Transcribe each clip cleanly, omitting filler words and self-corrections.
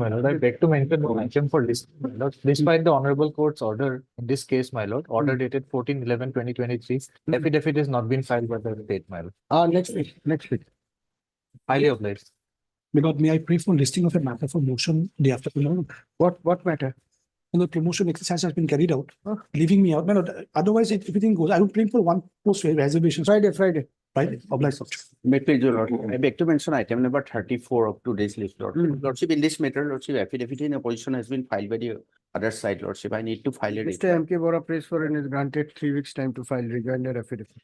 My lord, I beg to mention one item for list. My lord, despite the Honorable Court's order, in this case, my lord, order dated 14/11/2023, affidavit has not been filed by the state, my lord. Next week, next week. Highly obliged. Because may I pray for listing of a matter for motion day after tomorrow? What matter? When the promotion exercise has been carried out, leaving me out. No, otherwise, if everything goes, I will pray for one post reservation. Friday. Obliged. May please, your lordship. I beg to mention item number 34 of today's list, lordship. Lordship, in this matter, lordship, affidavit in opposition has been filed by the other side, lordship. I need to file it. Mr. M.K. Bora prays for and is granted 3 weeks time to file rejoinder affidavit.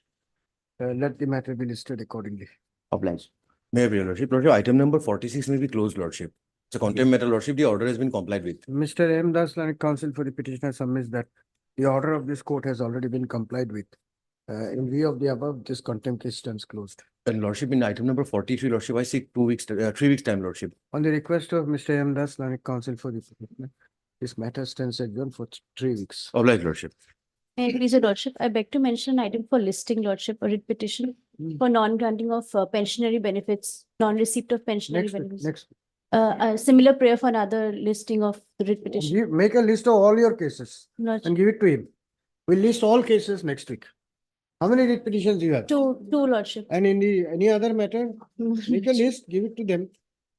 Let the matter be listed accordingly. Obliged. May I, your lordship? Lordship, item number 46 may be closed, lordship. It's a contempt matter, lordship. The order has been complied with. Mr. M. Das, Learned Counsel for the petitioner submits that the order of this court has already been complied with. In view of the above, this contempt case stands closed. And lordship, in item number 43, lordship, I seek 3 weeks time, lordship. On the request of Mr. M. Das, Learned Counsel for the petitioner, this matter stands adjourned for 3 weeks. Obliged, lordship. May I please, your lordship, I beg to mention an item for listing, lordship, a writ petition for non-granting of pensionary benefits, non-receipt of pensionary benefits. Next. A similar prayer for another listing of the writ petition. Make a list of all your cases Lordship. and give it to him. We'll list all cases next week. How many writ petitions do you have? Two, lordship. And in any other matter, make a list, give it to them.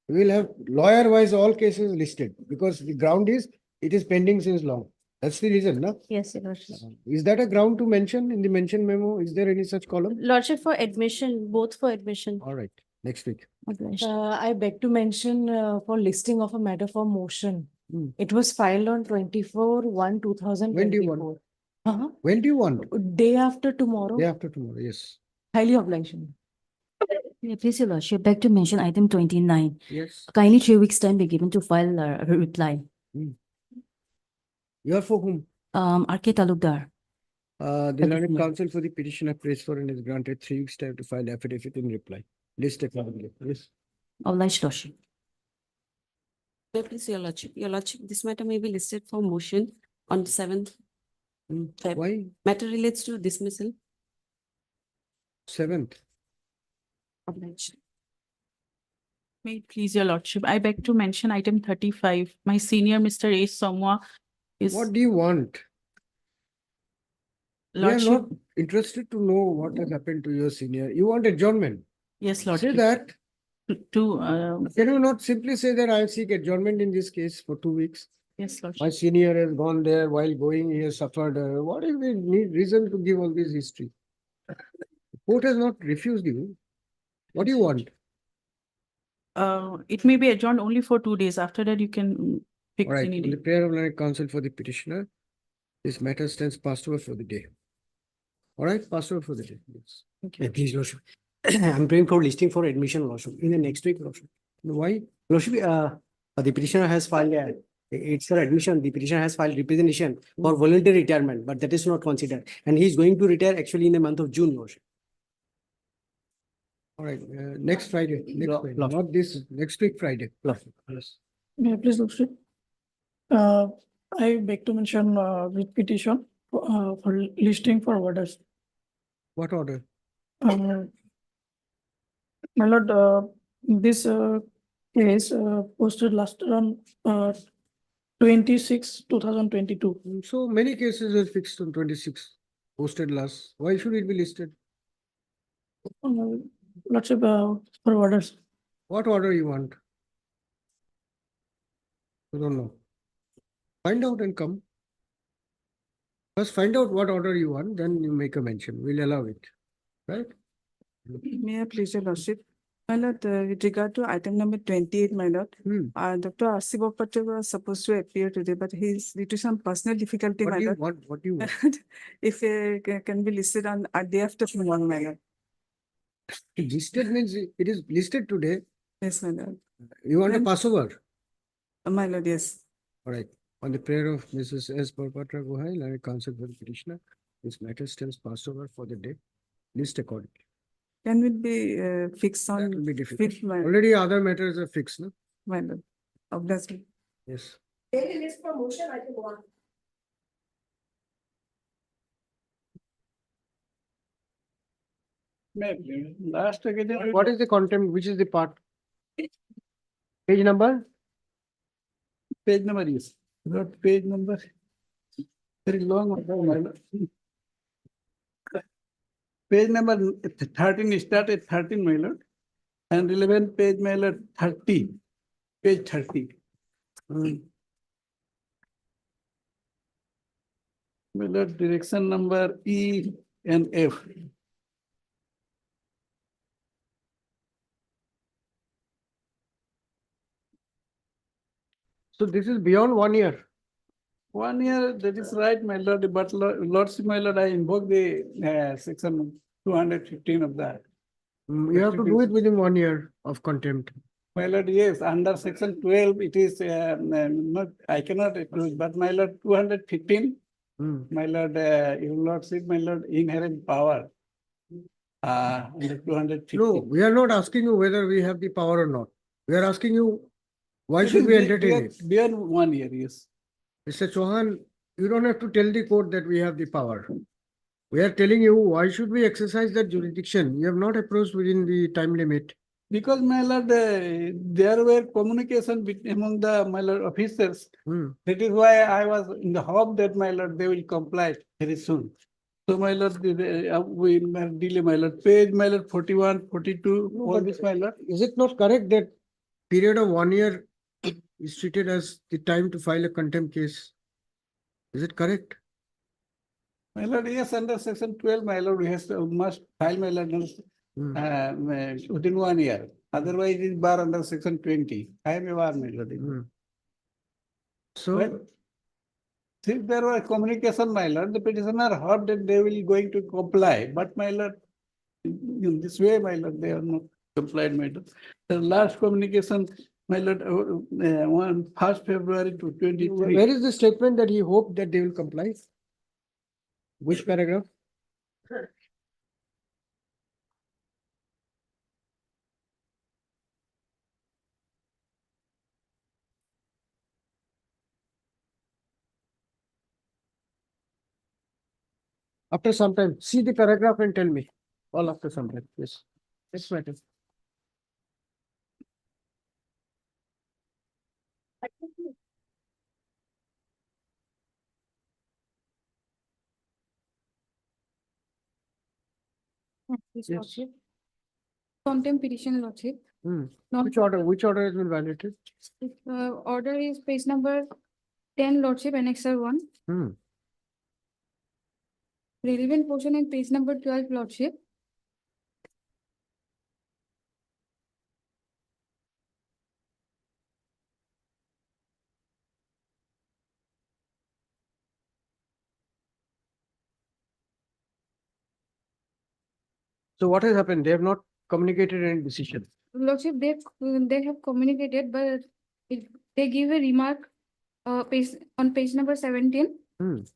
We will have lawyer-wise all cases listed because the ground is, it is pending since long. That's the reason, no? Yes, your lordship. Is that a ground to mention in the mention memo? Is there any such column? Lordship for admission, both for admission. All right, next week. Obliged. I beg to mention for listing of a matter for motion. Hmm. It was filed on 24/1/2024. When do you want? When do you want? Day after tomorrow. Day after tomorrow, yes. Highly obliged. Yeah, please, your lordship, beg to mention item 29. Yes. Kindly 3 weeks time be given to file a reply. You are for whom? RK Talukdar. The Learned Counsel for the petitioner prays for and is granted 3 weeks time to file affidavit in reply. List accordingly, yes. Obliged, lordship. Please, your lordship. Your lordship, this matter may be listed for motion on 7th. Feb. Why? Matter relates to dismissal. 7th. Obliged. May it please your lordship, I beg to mention item 35. My senior, Mr. A. Somwa, is What do you want? We are lordship. not interested to know what has happened to your senior. You want adjournment. Yes, Say lordship. that. To Can you not simply say that I seek adjournment in this case for 2 weeks? yes, My lordship. senior has gone there while going, he has suffered. What is the reason to give all this history? The court has not refused you. What do you want? It may be adjourned only for 2 days. After that, you can pick All right, any in day. the prayer of Learned Counsel for the petitioner, this matter stands passed over for the day. All right, passed over for the day. Yes. Please, lordship. I'm praying for listing for admission, lordship, in the next week, lordship. Why? Lordship, the petitioner has filed, it's for admission, the petitioner has filed representation for voluntary retirement, but that is not considered. And he is going to retire actually in the month of June, lordship. All right, next Friday, not this, next week Friday. Yes. May I please, lordship? I beg to mention with petition for listing for orders. What order? My lord, this case posted last on 26/2022. So many cases are fixed on 26, posted last. Why should it be listed? Lordship for orders. What order you want? I don't know. Find out and come. First find out what order you want, then you make a mention. We'll allow it. Right? May I please, your lordship? My lord, with regard to item number 28, my lord, Dr. R.C. Bopatra was supposed to appear today, but he's due to some personal difficulty, What my do you lord. want? What do you want? If can be listed on a day after tomorrow, my lord. Listed means it is listed today. Yes, my lord. You want a Then- Passover? My lord, yes. All right. On the prayer of Mrs. S. Bopatra Gohai, Learned Counsel for the petitioner, this matter stands Passover for the day. List accordingly. Can it be fixed That on will be difficult. 5th, my lord? Already other matters are fixed, no? My lord. Obviously. Yes. Daily list for motion, I think one. Last again. What is the content? Which is the part? Page number? page number is, not page number. Very long. Page number 13 start at 13, my lord. And 11 page, my lord, 30. Page 30. My lord, direction number E and F. So this is beyond 1 year. 1 year, that is right, my lord, but lordship, my lord, I invoke the section 215 of that. You have to do it within 1 year of contempt. My lord, yes, under section 12, it is not, I cannot approve, but my lord, 215, my lord, your lordship, my lord, inherent power. Under 215. No, we are not asking you whether we have the power or not. We are asking you, why It should is we entertain it? Beyond 1 year, yes. Mr. Chauhan, you don't have to tell the court that we have the power. We are telling you, why should we exercise that jurisdiction? You have not approached within the time limit. Because, my lord, there were communication among the, my lord, officers. That is why I was in the hope that, my lord, they will comply very soon. So, my lord, we delay, my lord, page, my lord, 41, 42, all this, my lord. Is it not correct that period of 1 year is treated as the time to file a contempt case? Is it correct? My lord, yes, under section 12, my lord, we must file, my lord, within 1 year. Otherwise, it is bar under section 20. I am aware, my lord. So, Well, since there were communication, my lord, the petitioner hoped that they will going to comply, but my lord, in this way, my lord, they are not complied, my lord. The last communication, my lord, on 1st February to 23. where is the statement that he hoped that they will comply? Which paragraph? After some time, see the paragraph and tell me. All after some time, yes. Yes, madam. Yes, Yes. Lordship. Contempt petition, Lordship. Which order has been violated? Order is page number 10, Lordship, Annexure 1. Relevant portion in page number 12, Lordship. So what has happened? They have not communicated any decision. Lordship, they have communicated, but they give a remark page on page number 17,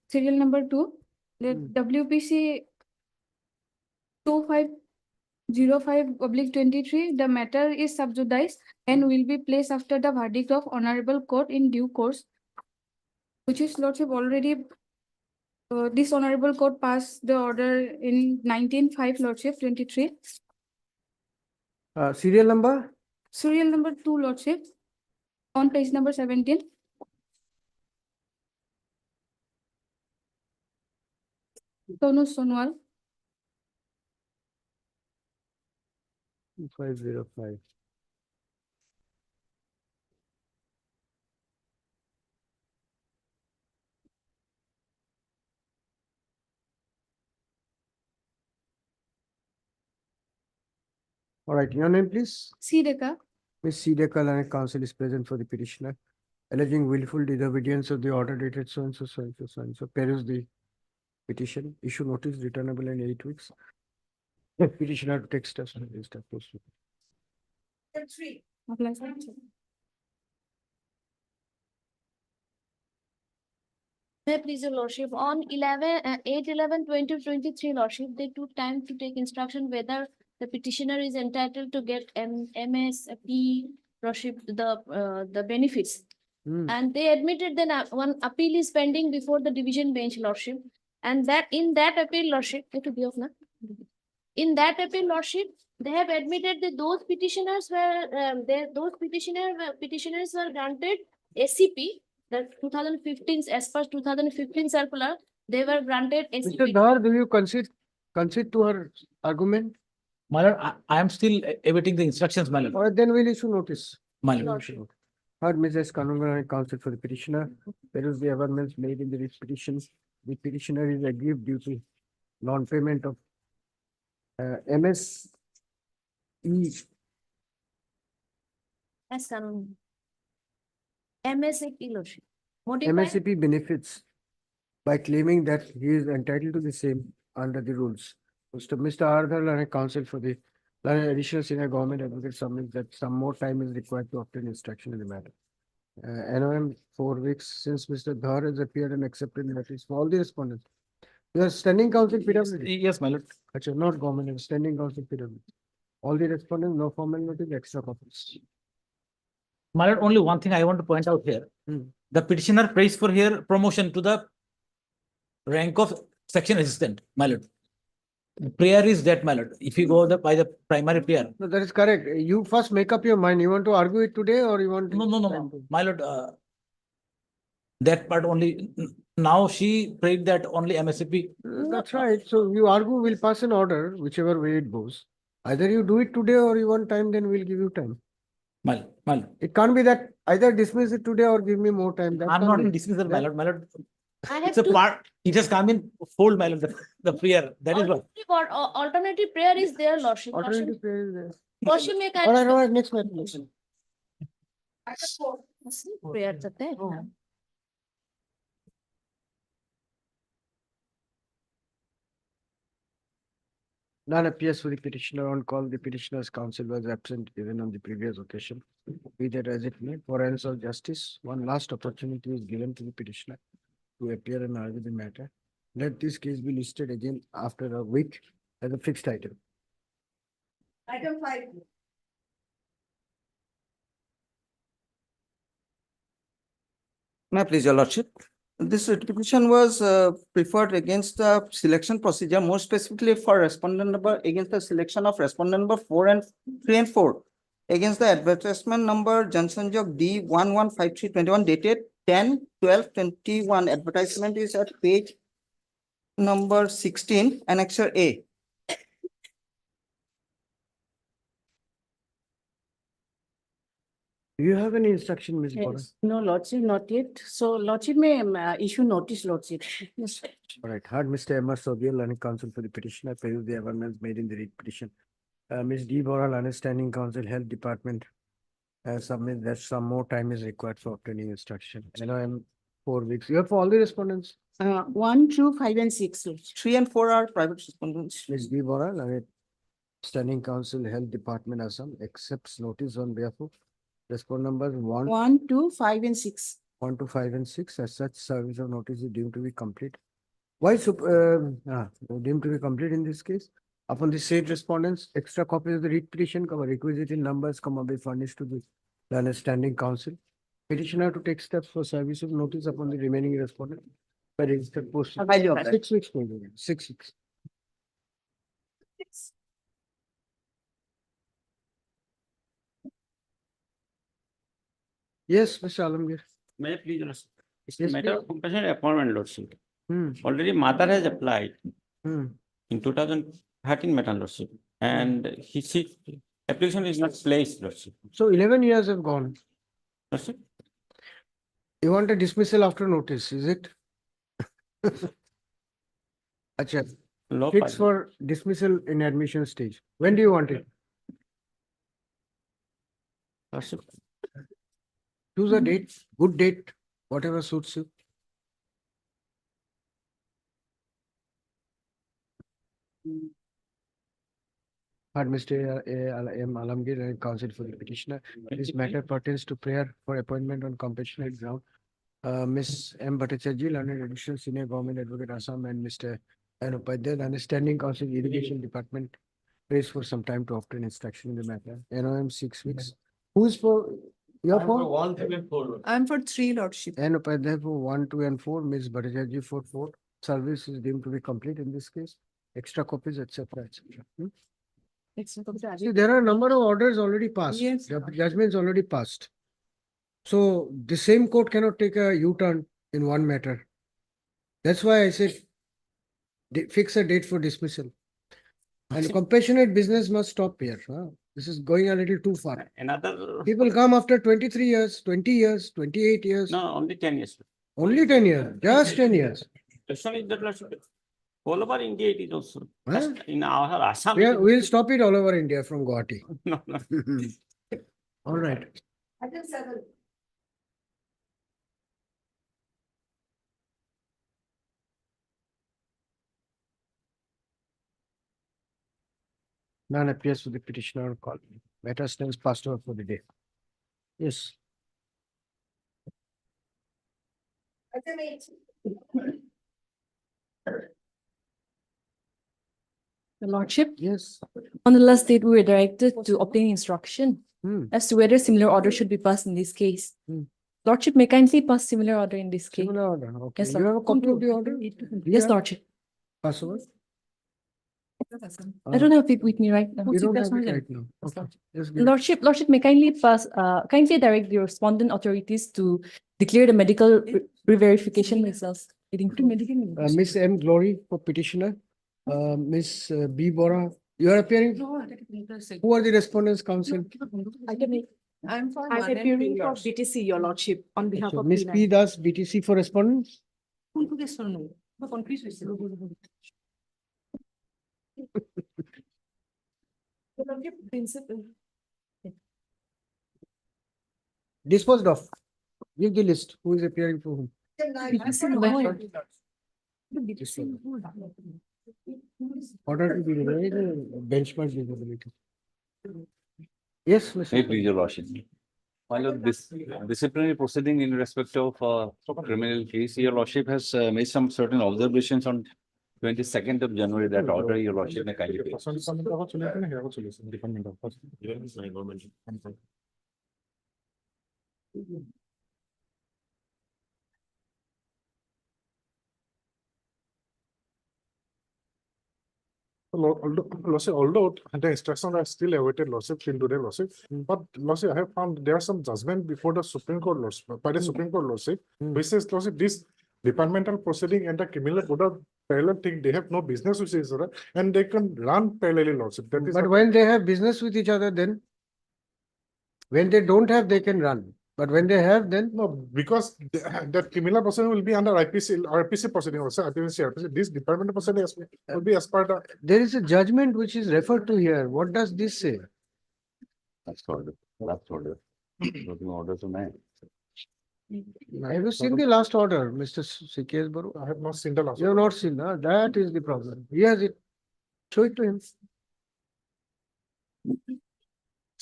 serial number 2. The WPC 2505/23, the matter is sub judice and will be placed after the verdict of honorable court in due course, which is, Lordship, already this honorable court passed the order in 19/5, Lordship, 23. Serial number? Serial number 2, Lordship, on page number 17. Tonu Sonwal. 505. All right, your name, please? C. Deka. Ms. C. Dekal and counsel is present for the petitioner, alleging willful disobedience of the order dated so and so, so and so, so and so. Peruse the petition, issue notice returnable in 8 weeks. Petitioner to take steps on this step. Apply, Lordship. May I please, your lordship, on 8/11/2023, lordship, they took time to take instruction whether the petitioner is entitled to get MSP, lordship, the benefits. And they admitted that one appeal is pending before the division bench, lordship. And that in that appeal, lordship, in that appeal, lordship, they have admitted that those petitioners were petitioners were granted SCP, the 2015, as per 2015 circular, they were granted Mr. SCP. Dhar, do you concede to her argument? My lord, I am still awaiting the instructions, my lord. Or then we'll issue notice. My lord. Lordship. Heard Mrs. Kanunga, counsel for the petitioner. There is the amendments made in the writ petition. The petitioner is aggrieved due to non-payment of MSE. As MSAP, Lordship. Modified MSCP benefits by claiming that he is entitled to the same under the rules. Mr. Ardhar, Learned Counsel for the Learned Additional Senior Government Advocate submits that some more time is required to obtain instruction in the matter. NOM 4 weeks since Mr. Dhar has appeared and accepted notice for all the respondents. You are standing counsel PWD? Yes, my lord. Actually, not government, you are standing counsel PWD. All the respondents, no formal notice, extra copies. My lord, only one thing I want to point out here. The petitioner prays for here promotion to the rank of section assistant, my lord. The prayer is that, my lord. If you go by the primary prayer. No, that is correct. You first make up your mind. You want to argue it today or you want to? No. My lord, that part only. Now she prayed that only MSCP. That's right. So you argue, we'll pass an order, whichever way it goes. Either you do it today or you want time, then we'll give you time. My lord. It can't be that either dismiss it today or give me more time. That I'm can't not be. in dismissal, my lord. My lord. I have It's a to. part. It has come in fold, my lord. The prayer. That is what. Alternative prayer is there, Lordship. Alternative prayer is there. Lordship may All right, next matter. prayer chate. None appears for the petitioner on call. The petitioner's counsel was absent even on the previous occasion. Be that as it may, for answer of justice, one last opportunity is given to the petitioner to appear and argue the matter. Let this case be listed again after a week as a fixed item. Item 5. May I please, your lordship? This petition was preferred against the selection procedure, more specifically for respondent number against the selection of respondent number 3 and 4 against the advertisement number Johnson Jog D115321 dated 10/12/21. Advertisement is at page number 16, annexure A. Do you have any instruction, Ms. Bora? Yes. No, Lordship, not yet. So Lordship may issue notice, Lordship. Yes. All right, heard Mr. M. R. Sobiel, Learned Counsel for the petitioner, peruse the amendments made in the writ petition. Ms. D. Bora, Learned Standing Counsel, Health Department, submit that some more time is required for obtaining instruction. NOM 4 weeks. You have for all the respondents? 1, 2, 5, and 6. Lordship. 3 and 4 are private respondents. Ms. D. Bora, Learned Standing Counsel, Health Department, Assam, accepts notice on behalf of respondent numbers 1, 2, 5, and 6. 1 to 5 and 6. As such, service of notice is deemed to be complete. Why deemed to be complete in this case? Upon the said respondents, extra copies of the writ petition, requisite in numbers, be furnished to the Learned Standing Counsel. Petitioner to take steps for service of notice upon the remaining respondent by registered post. Highly of that. 6 weeks. 6 weeks. Yes, Mr. Alamgir. May I please, your lordship? It's a Yes, matter of compassionate appointment, lordship. Hmm. Already mother has applied Hmm. in 2013, madam lordship, and his application is not placed, lordship. So 11 years have gone. Lordship, You want a dismissal after notice, is it? Acha, law fix five. for dismissal in admission stage. When do you want it? Lordship, Choose a date, good date, whatever suits you. Heard Mr. M. Alamgir and counsel for the petitioner. This matter pertains to prayer for appointment on compassionate ground. Ms. M. Bhattacharjee, Learned Additional Senior Government Advocate Assam, and Mr. N. Upadhyay, Learned Standing Counsel Irrigation Department, prays for some time to obtain instruction in the matter. NOM 6 weeks. Who's for? You're for? 1, 3, and 4. I'm for 3, Lordship. N. Upadhyay for 1, 2, and 4. Ms. Bhattacharjee for 4. Service is deemed to be complete in this case. Extra copies, etc., etc. See, there are a number of orders already passed. Yes. Judgments already passed. So the same court cannot take a U-turn in one matter. That's why I said fix a date for dismissal. And compassionate business must stop here. Huh? This is going a little too far. Another, People come after 23 years, 20 years, 28 years. no, only 10 years. Only 10 years, just 10 years. Question is that Lordship, all over India it is also. Huh? Just in our Assam. We will stop it all over India from Guwahati. No, no. All right. None appears for the petitioner on call. Matter stands passed over for the day. Yes. Your Lordship, Yes. on the last date, we were directed to obtain instruction Hmm. as to whether similar order should be passed in this case. Hmm. Lordship may kindly pass similar order in this case. Similar order. Okay. Yes, You have a Lord. copy of the order? Yes, Yeah. Lordship. Pass over. I don't have it with me right now. You don't have it right now. Okay. Just give it. Lordship may kindly kindly direct the respondent authorities to declare the medical re-verification results leading to medical. Miss M. Glory for petitioner. Miss B. Bora, you are appearing? Who are the respondents council? I'm appearing for BTC, Your Lordship, on behalf of. Miss P. Das, BTC for respondents? Principal. Disposed of. Give the list. Who is appearing for whom? Order to be reviewed, benchmark visibility. Yes, Mr. May please your lordship. While this disciplinary proceeding in respect of criminal case, your lordship has made some certain observations on 22nd of January. That order your lordship may kindly take. Although the instructions are still awaited, lordship, till today, lordship, but lordship, I have found there are some judgment before the Supreme Court, lordship, by the Supreme Court, lordship, which says, lordship, this departmental proceeding and the criminal code are parallel thing. They have no business with each other, and they can run parallelly, lordship. That is But when they have business with each other, then when they don't have, they can run. But when they have, then no, because that criminal proceeding will be under IPC or IPC proceeding also. IPC. This departmental proceeding will be as part of. there is a judgment which is referred to here. What does this say? That's order. Last order. Looking order to man. Have you seen the last order, Mr. C.K.S. Baru? I have not seen the last. You have not seen, huh? That is the problem. He has it. Show it to him.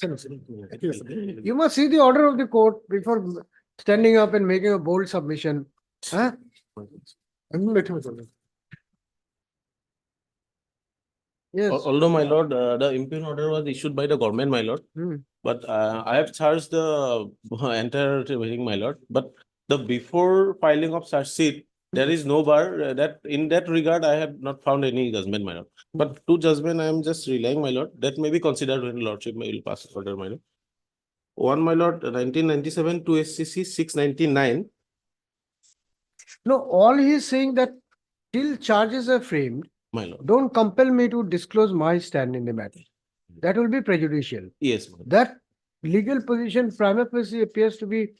You must see the order of the court before standing up and making a bold submission. Huh? Let him tell. Yes. Although, my lord, the impugn order was issued by the government, my lord. But I have charged the entire hearing, my lord. But the before filing of charge sheet, there is no bar that in that regard, I have not found any judgment, my lord. But to judgment, I am just relying, my lord. That may be considered when lordship will pass order, my lord. One, my lord, 1997 to SCC 699. No, all he is saying that till charges are framed, my lord, don't compel me to disclose my stand in the matter. That will be prejudicial. Yes, my lord. That legal position prima facie appears to be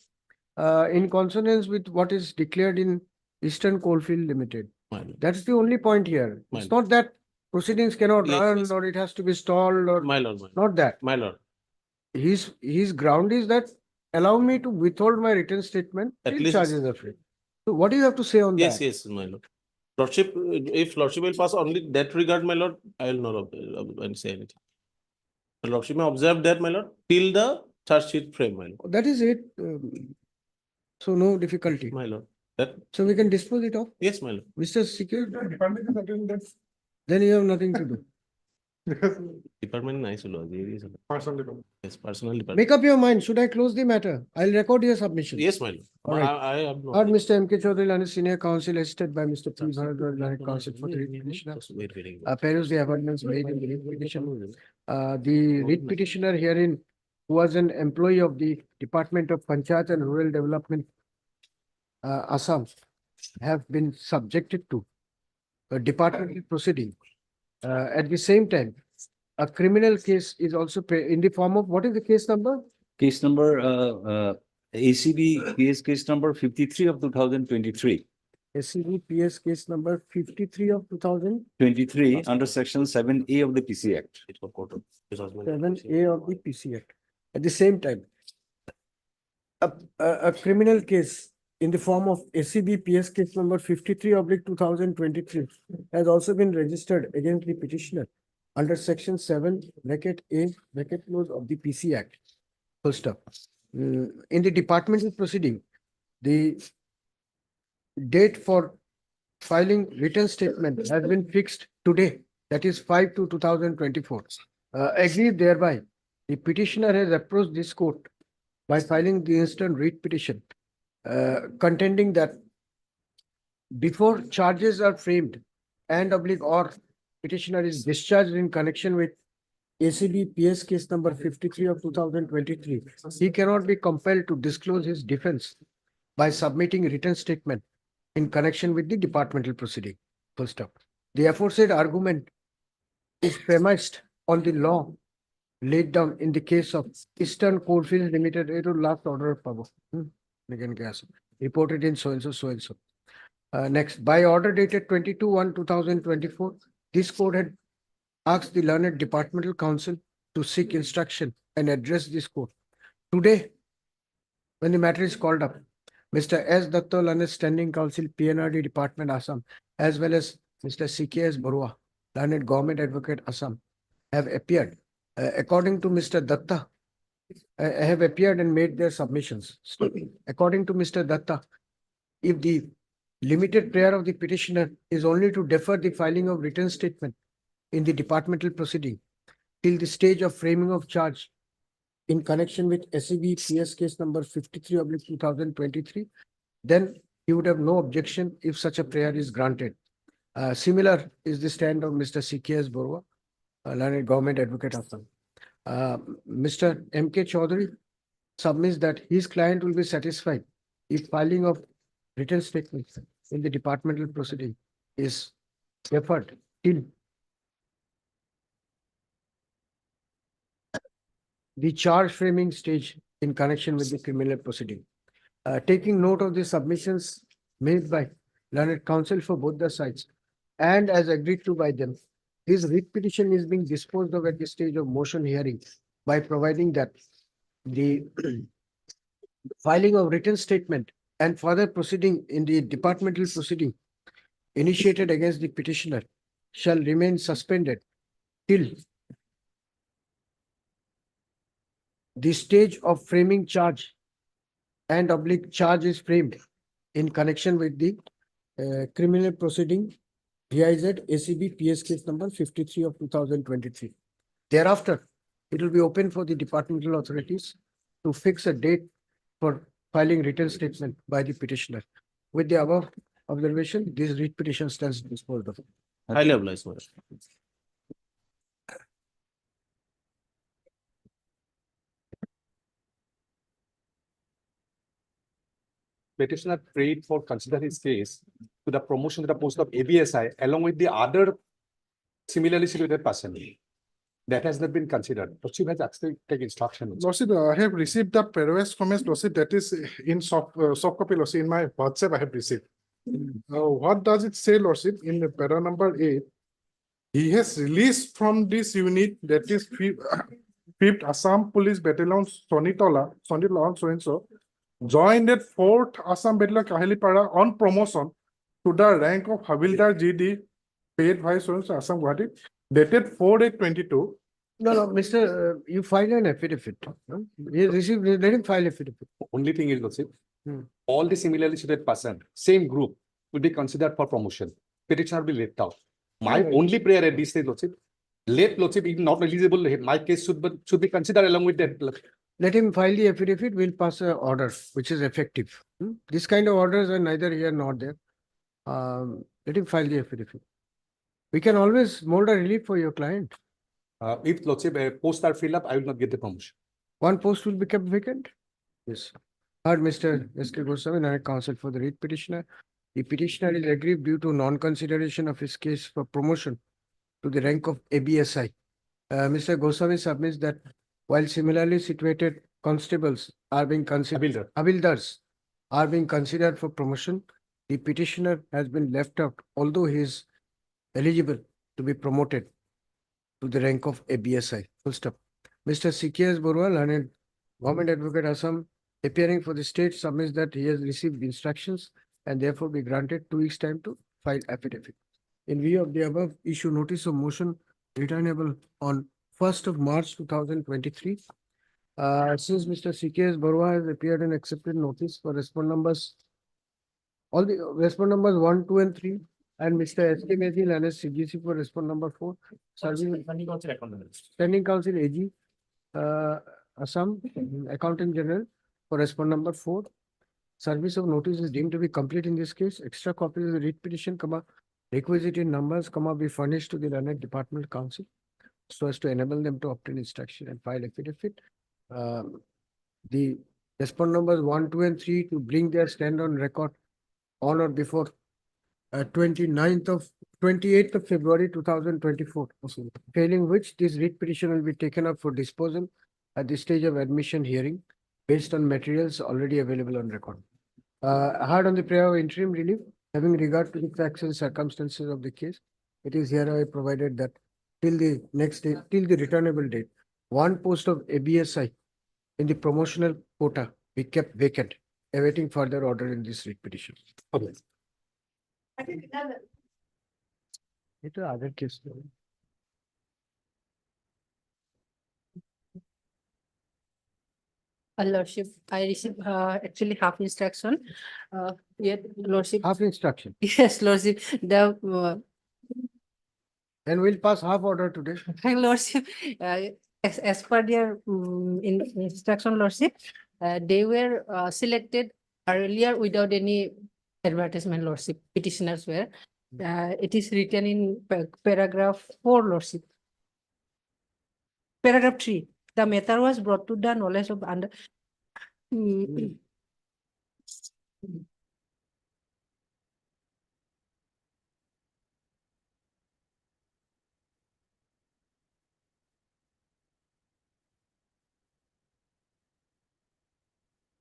in consonance with what is declared in Eastern Coalfield Limited. My lord. That's the only point here. My It's lord. not that proceedings cannot Yes, run yes. or it has to be stalled or My lord, my lord. not that. My lord. His ground is that allow me to withhold my written statement At till least- charges are framed. So what do you have to say on Yes, that? yes, my lord. Lordship, if lordship will pass only that regard, my lord, I will not say anything. The lordship may observe that, my lord, till the charge sheet frame, my lord. That is it. So no difficulty. My lord. That, So we can dispose it off. yes, my lord. Mr. Secure, Department is attending that. then you have nothing to do. Department nice, lord. Personally. Yes, personal department. Make up your mind. Should I close the matter? I'll record your submission. Yes, my lord. All right. I have no. Heard Mr. M.K. Chaudhary, Learned Senior Counsel, assisted by Mr. P. Bharadwaj, Learned Counsel for the writ petitioner. Peruse the amendments made in the writ petition. The writ petitioner herein who was an employee of the Department of Panchayat and Rural Development, Assam, have been subjected to a departmental proceeding. At the same time, a criminal case is also in the form of, what is the case number? Case number, ACB PS case number 53 of 2023. SCB PS case number 53 of 2023 23 under section 7A of the PC Act. 7A of the PC Act. At the same time, a criminal case in the form of SCB PS case number 53 of 2023 has also been registered against the petitioner under section 7 bracket A bracket close of the PC Act. Full stop. In the departmental proceeding, the date for filing written statement has been fixed today, that is 5/2/2024. Agreed thereby, the petitioner has approached this court by filing the instant writ petition, contending that before charges are framed and or petitioner is discharged in connection with ACB PS case number 53 of 2023, he cannot be compelled to disclose his defense by submitting a written statement in connection with the departmental proceeding. Full stop. The aforesaid argument is premised on the law laid down in the case of Eastern Coalfields Limited, last order of power. Again, gas reported in so and so, so and so. Next, by order dated 22/1/2024, this court had asked the learned departmental counsel to seek instruction and address this court. Today, when the matter is called up, Mr. S. Datta, learned standing counsel, PNRD Department, Assam, as well as Mr. CKS Barua, learned government advocate, Assam, have appeared. According to Mr. Datta, have appeared and made their submissions. According to Mr. Datta, if the limited prayer of the petitioner is only to defer the filing of written statement in the departmental proceeding till the stage of framing of charge in connection with SCB PS case number 53 of 2023, then he would have no objection if such a prayer is granted. Similar is the stand of Mr. CKS Barua, learned government advocate, Assam. Mr. M.K. Chaudhary submits that his client will be satisfied if filing of written statements in the departmental proceeding is deferred till the charge framing stage in connection with the criminal proceeding. Taking note of the submissions made by learned counsel for both the sides and as agreed to by them, his writ petition is being disposed of at the stage of motion hearing by providing that the filing of written statement and further proceeding in the departmental proceeding initiated against the petitioner shall remain suspended till the stage of framing charge and charge is framed in connection with the criminal proceeding GIZ ACB PS case number 53 of 2023. Thereafter, it will be open for the departmental authorities to fix a date for filing written statement by the petitioner. With the above observation, this writ petition stands disposed of. Highly obliged, sir. Petitioner prayed for consider his case to the promotion of the post of ABSI along with the other similarly situated person. That has not been considered. Lordship has actually taken instruction. Lordship, I have received the Perez comments, Lordship, that is in soft copy, Lordship, in my WhatsApp I have received. What does it say, Lordship, in the para number 8? He has released from this unit, that is 5th Assam Police Battalion, Sonitola, so and so, joined at 4th Assam Battalion Kahalipara on promotion to the rank of Havildar GD, paid by so and so Assam Guwahati, dated 4/8/22. No, Mr. You file an affidavit. No? He received, let him file affidavit. Only thing is, Lordship, all the similarly situated person, same group, will be considered for promotion. Petitioner will be left out. My only prayer at this stage, Lordship, Lordship, if not eligible, my case should be considered along with that. Let him file the affidavit, we'll pass an order which is effective. This kind of orders are neither here nor there. Let him file the affidavit. We can always mold a relief for your client. If Lordship posts are filled up, I will not get the promotion. One post will be kept vacant? Yes. Heard Mr. S.K. Goswami, Learned Counsel for the writ petitioner. The petitioner is aggrieved due to non-consideration of his case for promotion to the rank of ABSI. Mr. Goswami submits that while similarly situated constables are being considered, Havildars are being considered for promotion, the petitioner has been left out, although he is eligible to be promoted to the rank of ABSI. Full stop. Mr. CKS Borwal, learned Government Advocate Assam, appearing for the state, submits that he has received instructions and therefore be granted 2 weeks' time to file affidavit. In view of the above, issue notice of motion returnable on 1st of March 2023. Since Mr. CKS Barua has appeared and accepted notice for respond numbers, all the respond numbers 1, 2, and 3, and Mr. S.K. Mehdi and CGC for respond number 4. Standing Council AG, Assam, Accountant General for respond number 4. Service of notice is deemed to be complete in this case. Extra copies of the writ petition, requisited numbers, be furnished to the Learned Department Council so as to enable them to obtain instruction and file affidavit. The respond numbers 1, 2, and 3 to bring their stand on record on or before 28th of February 2024. Failing which, this writ petition will be taken up for disposal at the stage of admission hearing based on materials already available on record. Heard on the prayer of interim relief, having regard to the facts and circumstances of the case, it is hereby provided that till the next day, till the returnable date, one post of ABSI in the promotional quota be kept vacant, awaiting further order in this writ petition. Okay. It is other case. Lordship, I received actually half instruction. Yet, Lordship. Half instruction. Yes, Lordship. The and we'll pass half order today. Lordship, as per their instruction, Lordship, they were selected earlier without any advertisement, Lordship. Petitioners were. It is written in paragraph 4, Lordship. Paragraph 3. The matter was brought to the knowledge of under.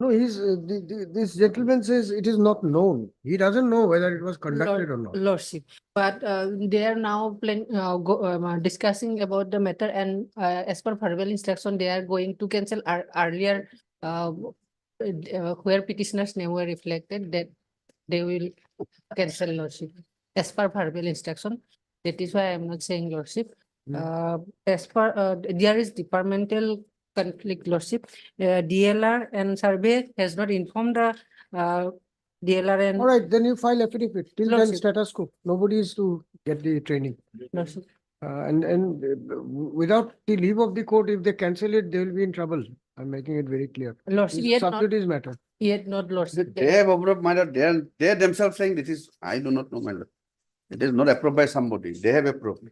No, this gentleman says it is not known. He doesn't know whether it was conducted or not. Lordship, but they are now discussing about the matter, and as per verbal instruction, they are going to cancel earlier where petitioner's name were reflected, that they will cancel, Lordship. As per verbal instruction, that is why I am not saying, Lordship. As per there is departmental conflict, Lordship. DLR and survey has not informed the DLR and. All right, then you file affidavit. Till then, status quo. Nobody is to get the training. Lordship. And without the leave of the court, if they cancel it, they will be in trouble. I'm making it very clear. Lordship, yet not. Subsidies matter. Yet not, Lordship. They have approved, my lord. They themselves saying this is, I do not know, my lord. It is not approved by somebody. They have approved.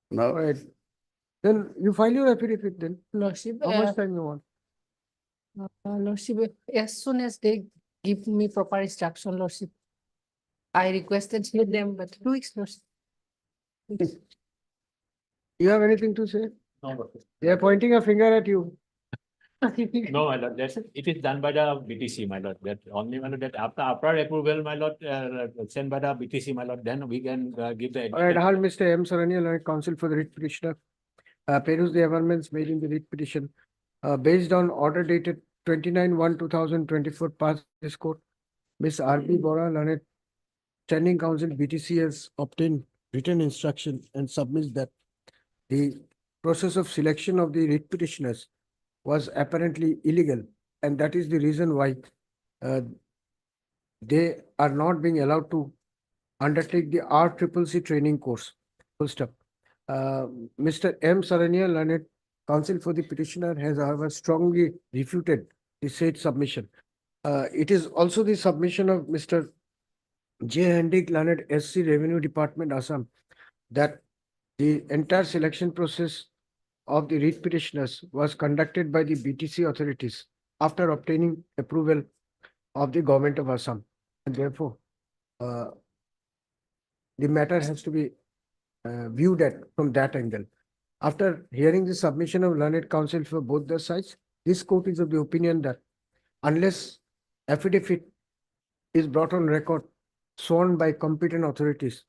Now, All right. Then you file your affidavit then. Lordship. How much time you want? Lordship, as soon as they give me proper instruction, Lordship. I requested them, but 2 weeks, Lordship. You have anything to say? No, Lordship. They are pointing a finger at you. No, my lord, that's it. It is done by the BTC, my lord. That only, my lord, that after approval, my lord, sent by the BTC, my lord, then we can give the. All right, I have Mr. M. Saranya, Learned Counsel for the writ petitioner. Peruse the amendments made in the writ petition. Based on order dated 29/1/2024, passed this court. Ms. R.B. Bora, Learned Standing Counsel BTC, has obtained written instruction and submits that the process of selection of the writ petitioners was apparently illegal, and that is the reason why they are not being allowed to undertake the RCCC training course. Full stop. Mr. M. Saranya, Learned Counsel for the petitioner, has however strongly refuted the said submission. It is also the submission of Mr. J. Hendik, Learned SC Revenue Department, Assam, that the entire selection process of the writ petitioners was conducted by the BTC authorities after obtaining approval of the government of Assam. And therefore, the matter has to be viewed at from that angle. After hearing the submission of learned counsel for both the sides, this court is of the opinion that unless affidavit is brought on record sworn by competent authorities,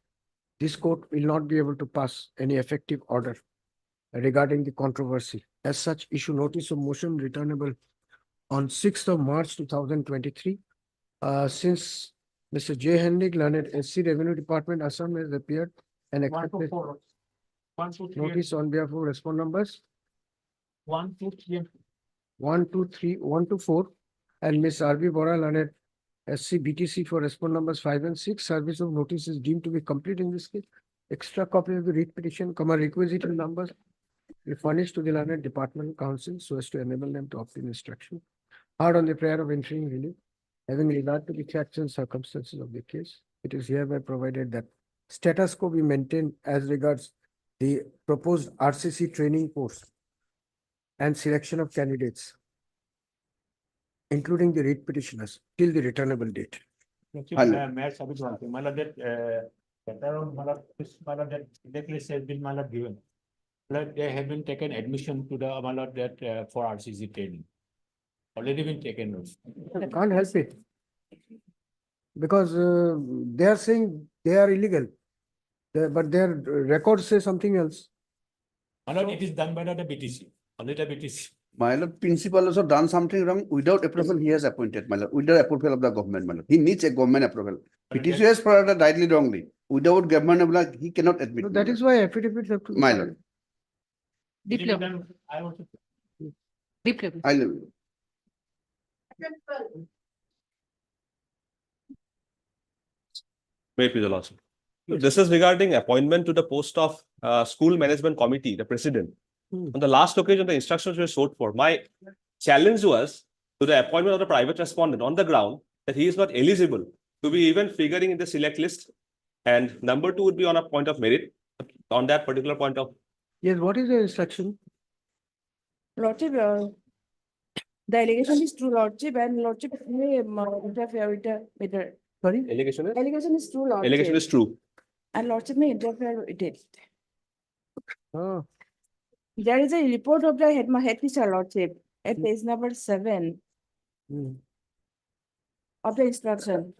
this court will not be able to pass any effective order regarding the controversy. As such, issue notice of motion returnable on 6th of March 2023. Since Mr. J. Henrik, learned SC Revenue Department, Assam, has appeared and accepted notice on behalf of respond numbers 1, 2, 3, 1, 2, 3, 1 to 4, and Ms. R.B. Bora, learned SC BTC for respond numbers 5 and 6. Service of notice is deemed to be complete in this case. Extra copy of the writ petition, requisite numbers be furnished to the learned department counsel so as to enable them to obtain instruction. Hard on the prayer of interim relief, having regard to the facts and circumstances of the case, it is hereby provided that status quo be maintained as regards the proposed RCC training course and selection of candidates, including the writ petitioners, till the returnable date. That list has been given. They have been taken admission to the for RCC training. Already been taken. I can't help it. Because they are saying they are illegal, but their records say something else. It is done by the BTC, only the BTC. My lord, principal also done something wrong without approval. He has appointed, my lord, without approval of the government, my lord. He needs a government approval. PTC has provided rightly, wrongly. Without government approval, he cannot admit. So that is why affidavits have to be My filed. lord, Diploma. I want to. Diploma. I love you. May it please the Lordship. So this is regarding appointment to the post of school management committee, the president. On the last occasion, the instructions were sought for. My challenge was to the appointment of the private respondent on the ground that he is not eligible to be even figuring in the select list. And number 2 would be on a point of merit on that particular point of. Yes, what is the instruction? Lordship, the allegation is true, Lordship, and Lordship may interfere with the Sorry? Allegation is? allegation is true, Lordship. Allegation is true. And Lordship may interfere with it. Oh. There is a report of the head teacher, Lordship, at page number 7 of the instruction.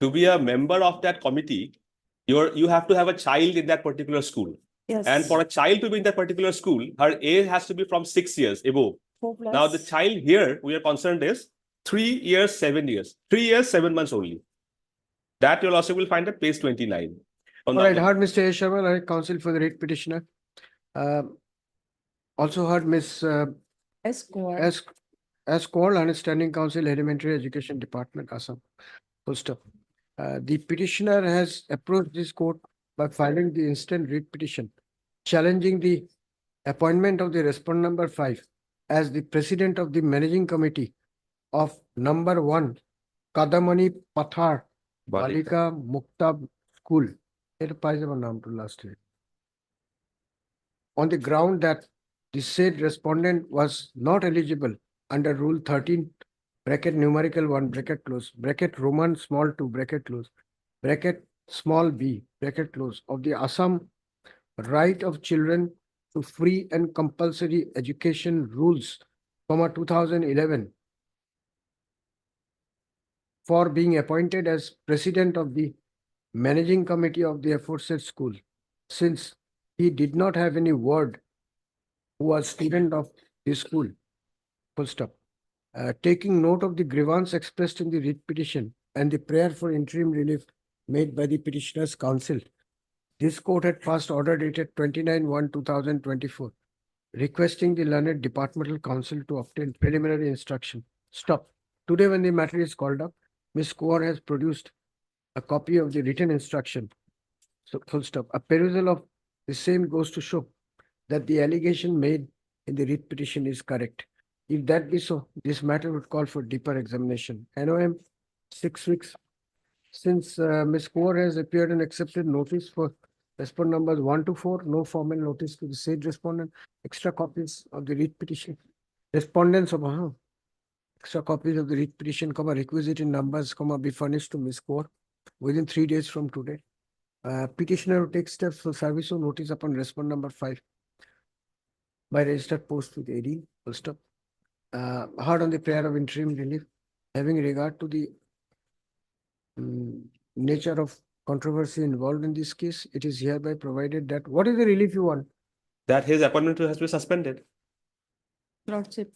To be a member of that committee, you have to have a child in that particular school. Yes. And for a child to be in that particular school, her age has to be from 6 years above. 4 plus. Now the child here we are concerned is 3 years, 7 years. 3 years, 7 months only. That you'll also will find at page 29. All right, heard Mr. A. Sharma, learned counsel for the writ petitioner. Also heard Ms. S. Kumar. S. Kaur, learned standing counsel, Elementary Education Department, Assam. Full stop. The petitioner has approached this court by filing the instant writ petition, challenging the appointment of the respondent number 5 as the president of the managing committee of number 1, Kadamani Pathar Balika Mukta School. Last year. On the ground that the said respondent was not eligible under Rule 13, bracket numerical 1, bracket close, bracket Roman small 2, bracket close, bracket small b, bracket close, of the Assam Right of Children to Free and Compulsory Education Rules, 2011, for being appointed as president of the managing committee of the aforesaid school, since he did not have any word who was student of this school. Full stop. Taking note of the grievance expressed in the writ petition and the prayer for interim relief made by the petitioner's counsel, this court had passed order dated 29/1/2024, requesting the learned departmental counsel to obtain preliminary instruction. Stop. Today, when the matter is called up, Ms. Kaur has produced a copy of the written instruction. So, full stop. A perusal of the same goes to show that the allegation made in the writ petition is correct. If that be so, this matter would call for deeper examination. NOM 6 weeks. Since Ms. Kaur has appeared and accepted notice for Respondent numbers 1 to 4, no formal notice to the said respondent. Extra copies of the writ petition. Respondents of extra copies of the writ petition, requisite in numbers, be furnished to Ms. Kaur within 3 days from today. Petitioner will take steps for service of notice upon respondent number 5 by registered post with AD. Full stop. Heard on the prayer of interim relief, having regard to the nature of controversy involved in this case, it is hereby provided that, what is the relief you want? That his appointment has been suspended. Lordship.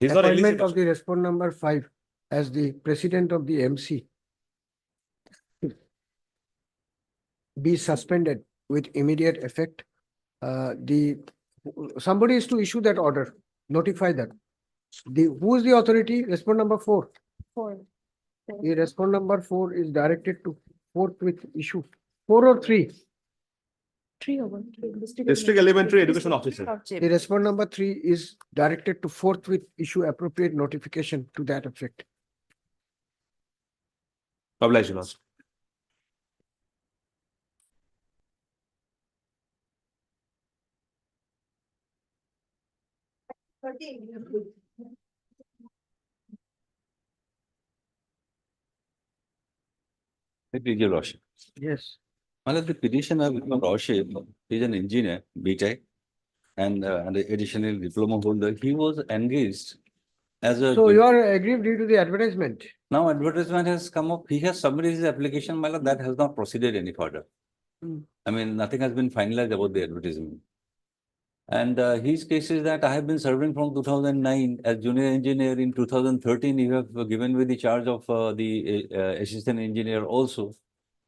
He's not Appointment eligible. of the respondent number 5 as the president of the MC be suspended with immediate effect. Somebody is to issue that order, notify that. Who is the authority? Respondent number 4. 4. The respondent number 4 is directed to forthwith issue. 4 or 3? 3 over 3. District Elementary Education Officer. Lordship. The respondent number 3 is directed to forthwith issue appropriate notification to that effect. Obliged, Your Lordship. Please, Your Lordship. Yes. Well, the petitioner, Lordship, is an engineer, BTech, and additional diploma holder. He was engaged as a. So you are aggrieved due to the advertisement. Now advertisement has come up. He has submitted his application, my lord, that has not proceeded any further. I mean, nothing has been finalized about the advertisement. And his case is that I have been serving from 2009 as junior engineer. In 2013, you have given me the charge of the assistant engineer also.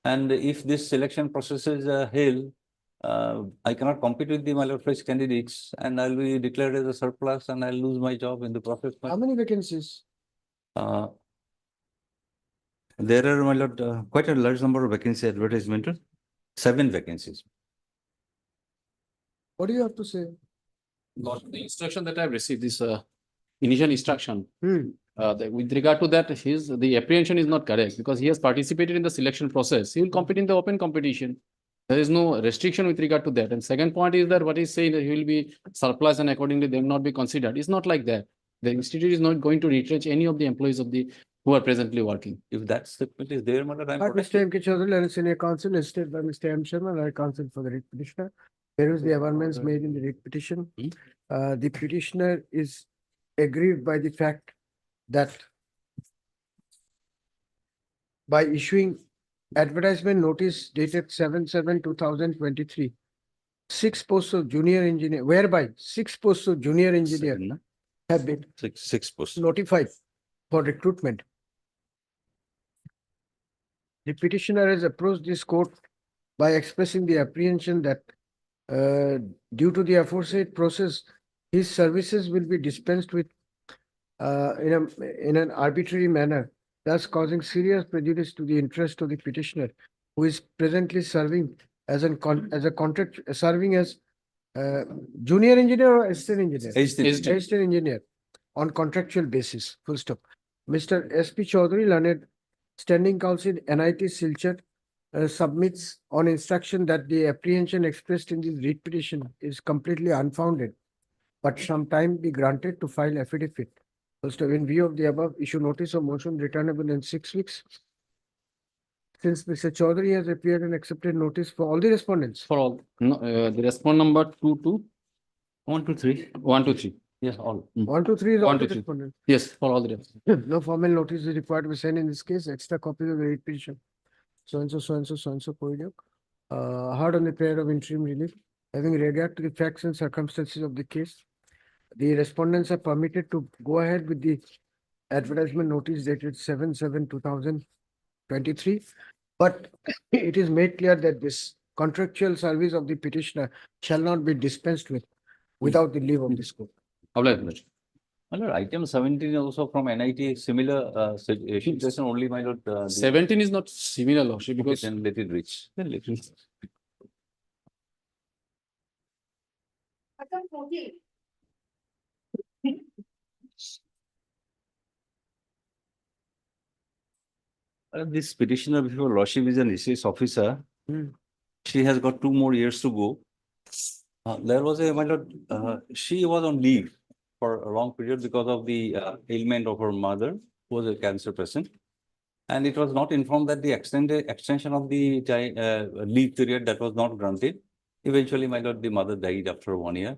And if this selection process is held, I cannot compete with the my lord fresh candidates, and I'll be declared as a surplus, and I'll lose my job in the process. How many vacancies? There are, my lord, quite a large number of vacancy advertisement, 7 vacancies. What do you have to say? Lord, the instruction that I've received, this initial instruction, with regard to that, the apprehension is not correct because he has participated in the selection process. He will compete in the open competition. There is no restriction with regard to that. And second point is that what he's saying that he will be surplus and accordingly they will not be considered. It's not like that. The institute is not going to retrench any of the employees of the who are presently working. If that statement is there, Mother, I'm But Mr. M. K. Chaudhary and senior counsel listed by Mr. M. Sharma, our counsel for the writ petitioner. There is the amendments made in the writ petition. The petitioner is aggrieved by the fact that by issuing advertisement notice dated 7/7/2023, 6 posts of junior engineer, whereby 6 posts of junior engineer have been six posts notified for recruitment. The petitioner has approached this court by expressing the apprehension that due to the aforesaid process, his services will be dispensed with in an arbitrary manner, thus causing serious prejudice to the interest of the petitioner, who is presently serving as a contract, serving as junior engineer or assistant engineer? Assistant engineer on contractual basis, full stop. Mr. S.P. Chaudhary, learned standing counsel, NIT Silchar, submits on instruction that the apprehension expressed in this writ petition is completely unfounded, but some time be granted to file affidavit. First, in view of the above, issue notice of motion returnable in 6 weeks. Since Mr. Chaudhary has appeared and accepted notice for all the respondents. For all, no, the respond number 2 1 2 3 1 2 3. Yes, all. 1 2 3 is all 1 the 2 3. respondents. Yes, for all the rest. No formal notice is required to be sent in this case. Extra copies of the writ petition. So and so, so and so, so and so, hard on the prayer of interim relief, having regard to the facts and circumstances of the case. The respondents are permitted to go ahead with the advertisement notice dated 7/7/2023. But it is made clear that this contractual service of the petitioner shall not be dispensed with without the leave of this court. My lord, item 17 also from NIT, similar situation only, my lord. 17 is not similar, Lordship, because then let it reach. Then let it. This petitioner before Lordship is an ICS officer. She has got 2 more years to go. There was my lord, she was on leave for a long period because of the ailment of her mother, who was a cancer patient. And it was not informed that the extension of the leave period that was not granted. Eventually, my lord, the mother died after 1 year.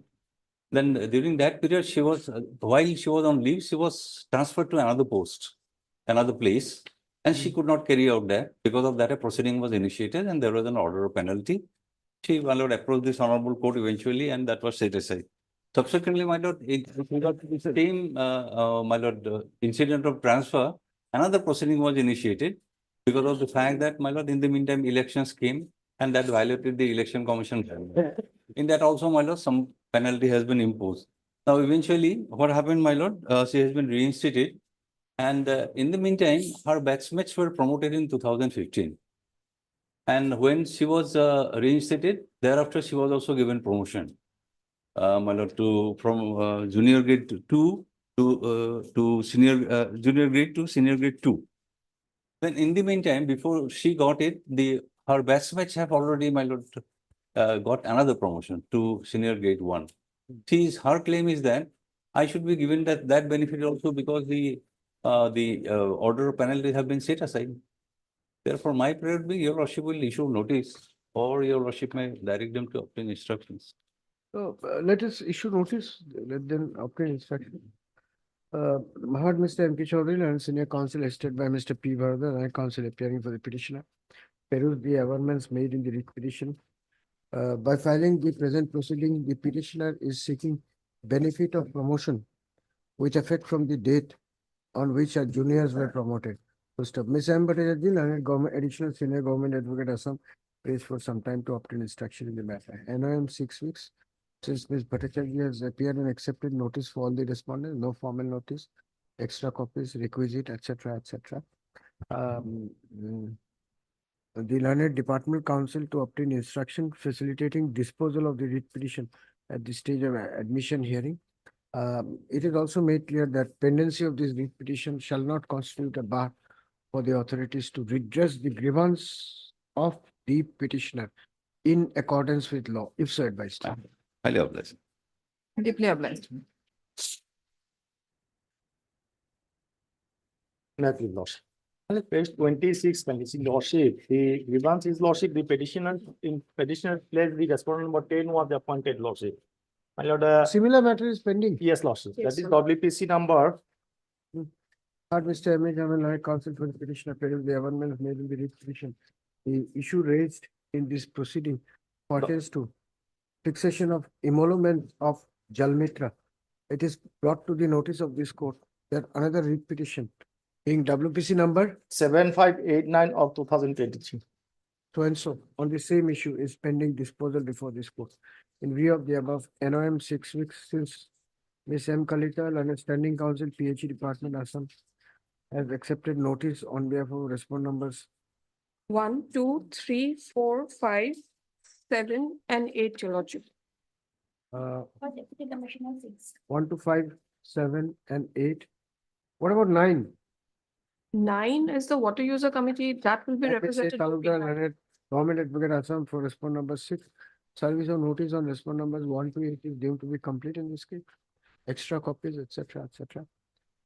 Then during that period, she was, while she was on leave, she was transferred to another post, another place, and she could not carry out that. Because of that, a proceeding was initiated and there was an order of penalty. She, my lord, approached this honorable court eventually, and that was set aside. Subsequently, my lord, with regard to the same, my lord, incident of transfer, another proceeding was initiated because of the fact that, my lord, in the meantime, elections came and that violated the election commission. In that also, my lord, some penalty has been imposed. Now, eventually, what happened, my lord, she has been reinstated. And in the meantime, her batchmates were promoted in 2015. And when she was reinstated, thereafter, she was also given promotion. My lord, from junior grade 2 to senior junior grade to senior grade 2. Then in the meantime, before she got it, her batchmates have already, my lord, got another promotion to senior grade 1. Her claim is that I should be given that benefit also because the order of penalty have been set aside. Therefore, my prayer would be your worship will issue notice or your worship may direct them to obtain instructions. So let us issue notice, let them obtain instruction. Heard Mr. M.K. Chaudhary and senior counsel assisted by Mr. P. Varadhan and counsel appearing for the petitioner. Peruse the amendments made in the writ petition. By filing the present proceeding, the petitioner is seeking benefit of promotion with effect from the date on which our juniors were promoted. First up, Ms. M. Bhattacharjee, learned government additional senior government advocate Assam, prays for some time to obtain instruction in the matter. NOM 6 weeks. Since Ms. Bhattacharjee has appeared and accepted notice for all the respondents, no formal notice, extra copies, requisite, etc., etc. The learned department counsel to obtain instruction facilitating disposal of the writ petition at the stage of admission hearing. It is also made clear that pendency of this writ petition shall not constitute a bar for the authorities to redress the grievance of the petitioner in accordance with law, if so advised. Highly obliged. Deeply obliged. Nothing, Lordship. On the page 26, Lordship, the grievance is Lordship, the petitioner in petitioner place the respondent number 10 was appointed, Lordship. My Lord, similar matter is pending. Yes, Lordship. Yes, That is sir. WPC number. Mr. M. A. Jamal, counsel for the petitioner, appears the amendments made in the writ petition. The issue raised in this proceeding pertains to fixation of emolument of Jalmitra. It is brought to the notice of this court that another writ petition being WPC number 7589 of 2023. so and so on the same issue is pending disposal before this court. In view of the above, NOM 6 weeks since Ms. M. Kalita, Learned Standing Council, PHE Department, Assam, has accepted notice on behalf of respondent numbers 1, 2, 3, 4, 5, 7, and 8, Your Lordship. 1 to 5, 7, and 8. What about 9? 9 is the water user committee that will be represented. Talukdar, Learned Government Advocate Assam for respondent number 6. Service of notice on respondent numbers 1 to 8 is deemed to be complete in this case. Extra copies, etc., etc.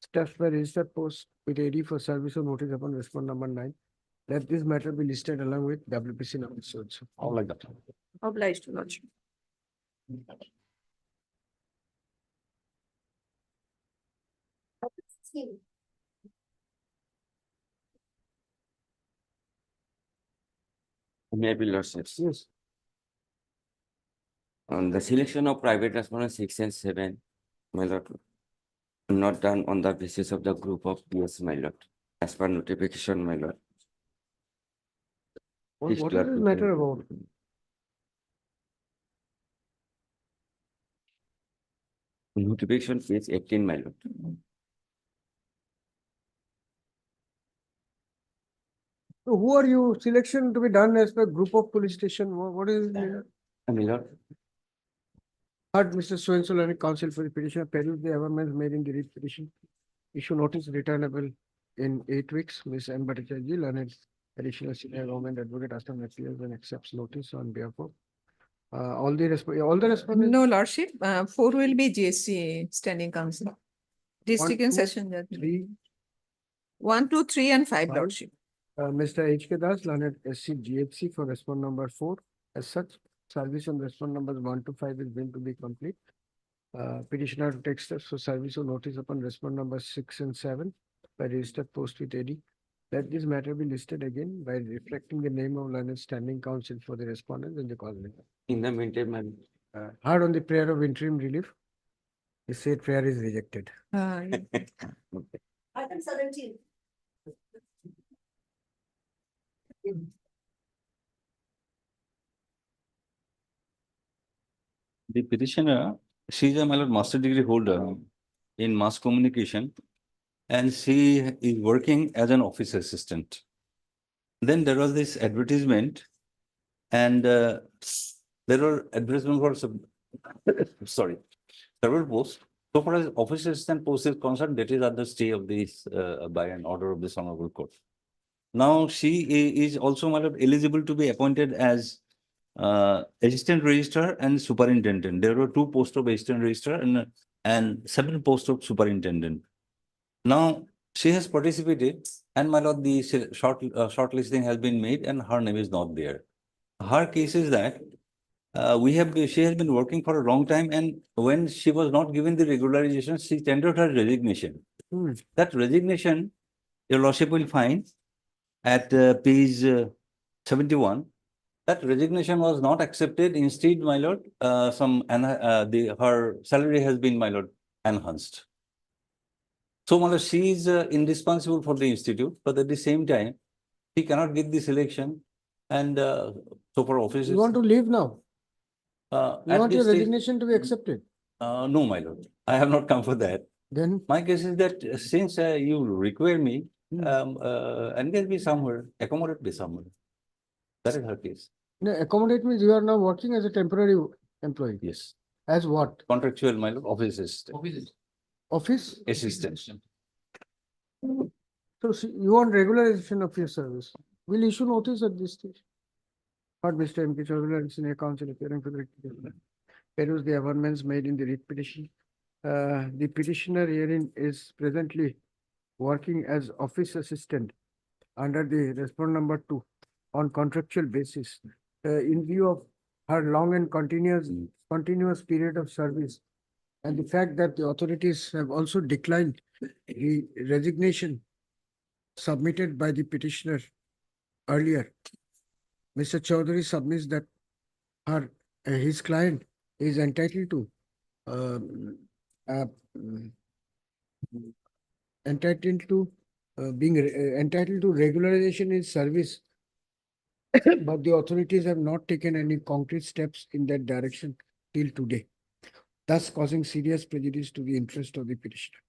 Steps by registered post with AD for service of notice upon respondent number 9. Let this matter be listed along with WPC number so and so. All like that. Obliged, Your Lordship. Maybe Lordships. Yes. On the selection of private respondents 6 and 7, my lord, not done on the basis of the group of PS, my lord, as per notification, my lord. What is this matter about? Notification page 18, my lord. So who are you? Selection to be done as per group of police station. What is it? My lord. Heard Mr. So-and-so Learned Counsel for the petitioner, peruse the amendments made in the writ petition. Issue notice returnable in 8 weeks. Ms. M. Bhattacharjee, Learned Additional senior government advocate Astam appears and accepts notice on behalf of all the respondents. No, Lordship, four will be GST Standing Council. District and Session Judge. 3, 1, 2, 3, and 5, Lordship. Mr. H.K. Das, learned SC GHC for respond number 4. As such, service on respond numbers 1 to 5 is going to be complete. Petitioner takes steps for service of notice upon respond number 6 and 7 by registered post with AD. Let this matter be listed again by reflecting the name of learned standing counsel for the respondents and the cause letter. In the meantime, madam. Hard on the prayer of interim relief. The said prayer is rejected. Okay. Item 17. The petitioner, she is a my lord master degree holder in mass communication, and she is working as an office assistant. Then there was this advertisement, and there were advertisement for sorry, several posts. So far as office assistant post is concerned, that is at the stay of this by an order of this honorable court. Now she is also my lord eligible to be appointed as assistant registrar and superintendent. There were 2 posts of assistant registrar and 7 posts of superintendent. Now she has participated, and my lord, the shortlisting has been made, and her name is not there. Her case is that she has been working for a long time, and when she was not given the regularization, she tendered her resignation. That resignation, your lordship will find at page 71. That resignation was not accepted. Instead, my lord, her salary has been, my lord, enhanced. So, my lord, she is indispensable for the institute, but at the same time, she cannot get the selection, and so for office. You want to leave now? You want your resignation to be accepted? No, my lord, I have not come for that. Then my guess is that since you require me, engage me somewhere, accommodate me somewhere. That is her case. No, accommodate means you are now working as a temporary employee. Yes. As what? Contractual, my lord, office assistant. Office? Assistant. So you want regularization of your service. We'll issue notice at this stage. But Mr. M.K. Chaudhary and Senior Counsel appearing for the peruse the amendments made in the writ petition. The petitioner herein is presently working as office assistant under the respond number 2 on contractual basis. In view of her long and continuous period of service, and the fact that the authorities have also declined the resignation submitted by the petitioner earlier, Mr. Chaudhary submits that his client is entitled to entitled to regularization in service, but the authorities have not taken any concrete steps in that direction till today, thus causing serious prejudice to the interest of the petitioner.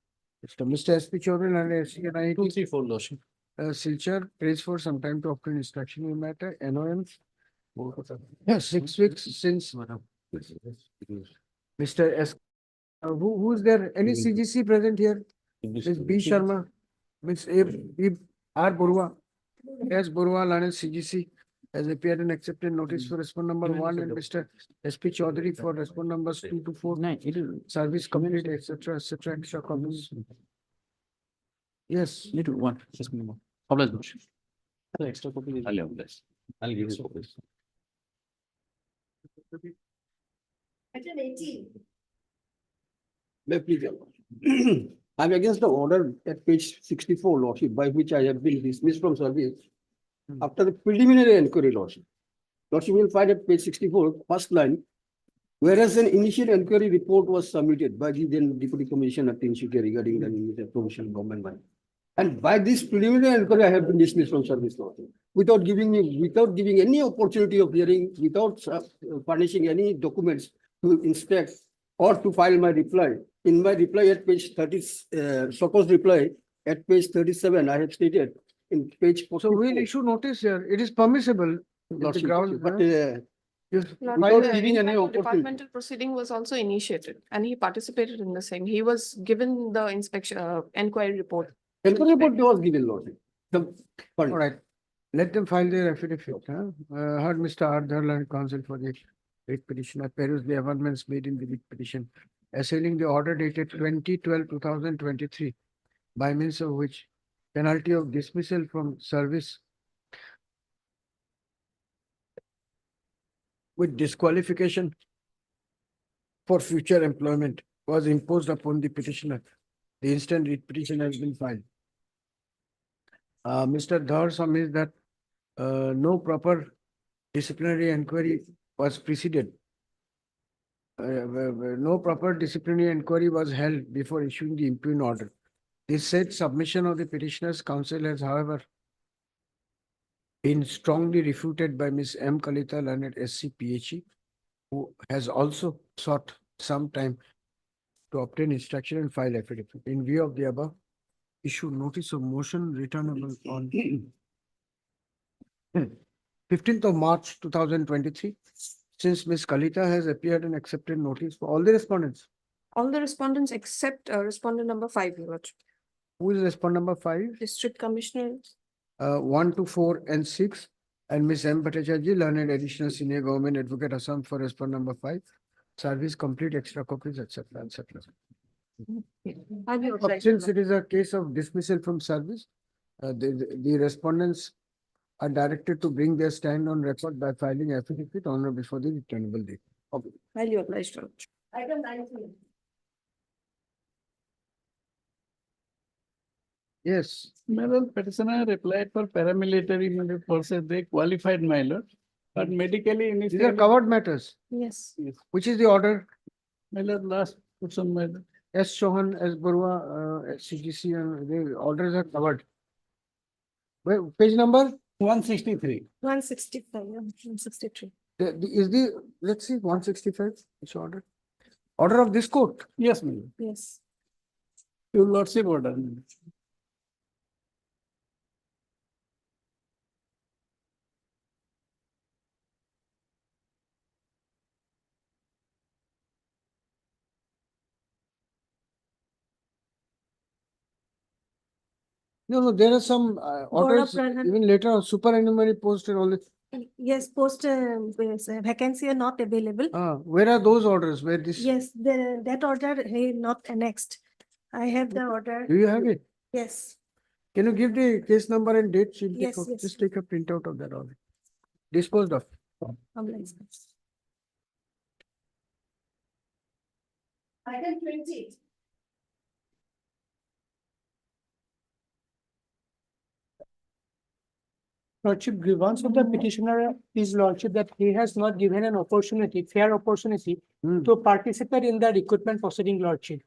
Mr. S.P. Chaudhary and SCNI 234 Lordship. Silchar prays for some time to obtain instruction in matter. NOMs. 6 weeks since. Mr. S. Who is there? Any CGC present here? Ms. B. Sharma, Ms. R. Burwa, S. Burwa, Lanet CGC has appeared and accepted notice for respond number 1, and Mr. S.P. Chaudhary for respond numbers 2 to 4. Service complete, etc., etc. Extra copies. Yes. Need to one. Just one more. Oblige, Lordship. The extra copy. I'll oblige. I'll give you copies. Item 18. May I please, Your Lordship. I'm against the order at page 64, Lordship, by which I have been dismissed from service after the preliminary inquiry, Lordship. Lordship will find at page 64, first line, whereas an initial inquiry report was submitted by the then Deputy Commissioner Tinsukia regarding the provisional government money. And by this preliminary inquiry, I have been dismissed from service, Lordship, without giving any opportunity of hearing, without furnishing any documents to inspect or to file my reply. In my reply at page 30, supposed reply at page 37, I have stated in page. So we'll issue notice here. It is permissible. Lordship, ground, but Without giving any opportunity. departmental proceeding was also initiated and he participated in the same. He was given the inspection, inquiry report. Inquiry report was given, Lordship. All right. Let them file their affidavit, huh? Heard Mr. Ardhar, learned counsel for the writ petitioner, peruse the amendments made in the writ petition, assailing the order dated 2012-2023, by means of which penalty of dismissal from service with disqualification for future employment was imposed upon the petitioner. The instant writ petition has been filed. Mr. Dhar submits that no proper disciplinary inquiry was preceded. No proper disciplinary inquiry was held before issuing the impugn order. This said submission of the petitioner's counsel has, however, been strongly refuted by Ms. M. Kalita, learned SC PhD, who has also sought some time to obtain instruction and file affidavit. In view of the above, issue notice of motion returnable on 15th of March 2023. Since Ms. Kalita has appeared and accepted notice for all the respondents. All the respondents except respondent number 5, Your Lordship. Who is respondent number 5? District Commissioner. 1 to 4 and 6, and Ms. M. Bhattacharjee, learned additional senior government advocate Assam for respondent number 5. Service complete, extra copies, etc. etc. Since it is a case of dismissal from service, the respondents are directed to bring their stand on record by filing affidavit on or before the returnable date. Okay. Highly obliged, Your Lordship. Item 19. Yes. My lord, petitioner applied for paramilitary medical forces. They qualified, my lord. But medically These are covered matters. Yes. Which is the order? My lord, last puts on my lord. S. Chauhan, S. Barua, CGC, and the orders are covered. Where, page number? 163. 165, 163. Let's see, 165, which order? Order of this court? Yes, my lord. Yes. Your lordship order. my lord. No, there are some orders, Pradhan. even later on, superannuary post and all this. Yes, post vacancy are not available. Where are those orders? Where this? Yes, that order not annexed. I have the order. Do you have it? Yes. Can you give the case number and date? She'll Yes, take yes. Just take a printout of that order. Disposed of. Item 20. Lordship, grievance of the petitioner is lordship that he has not given an opportunity, fair opportunity to participate in the recruitment proceeding, lordship.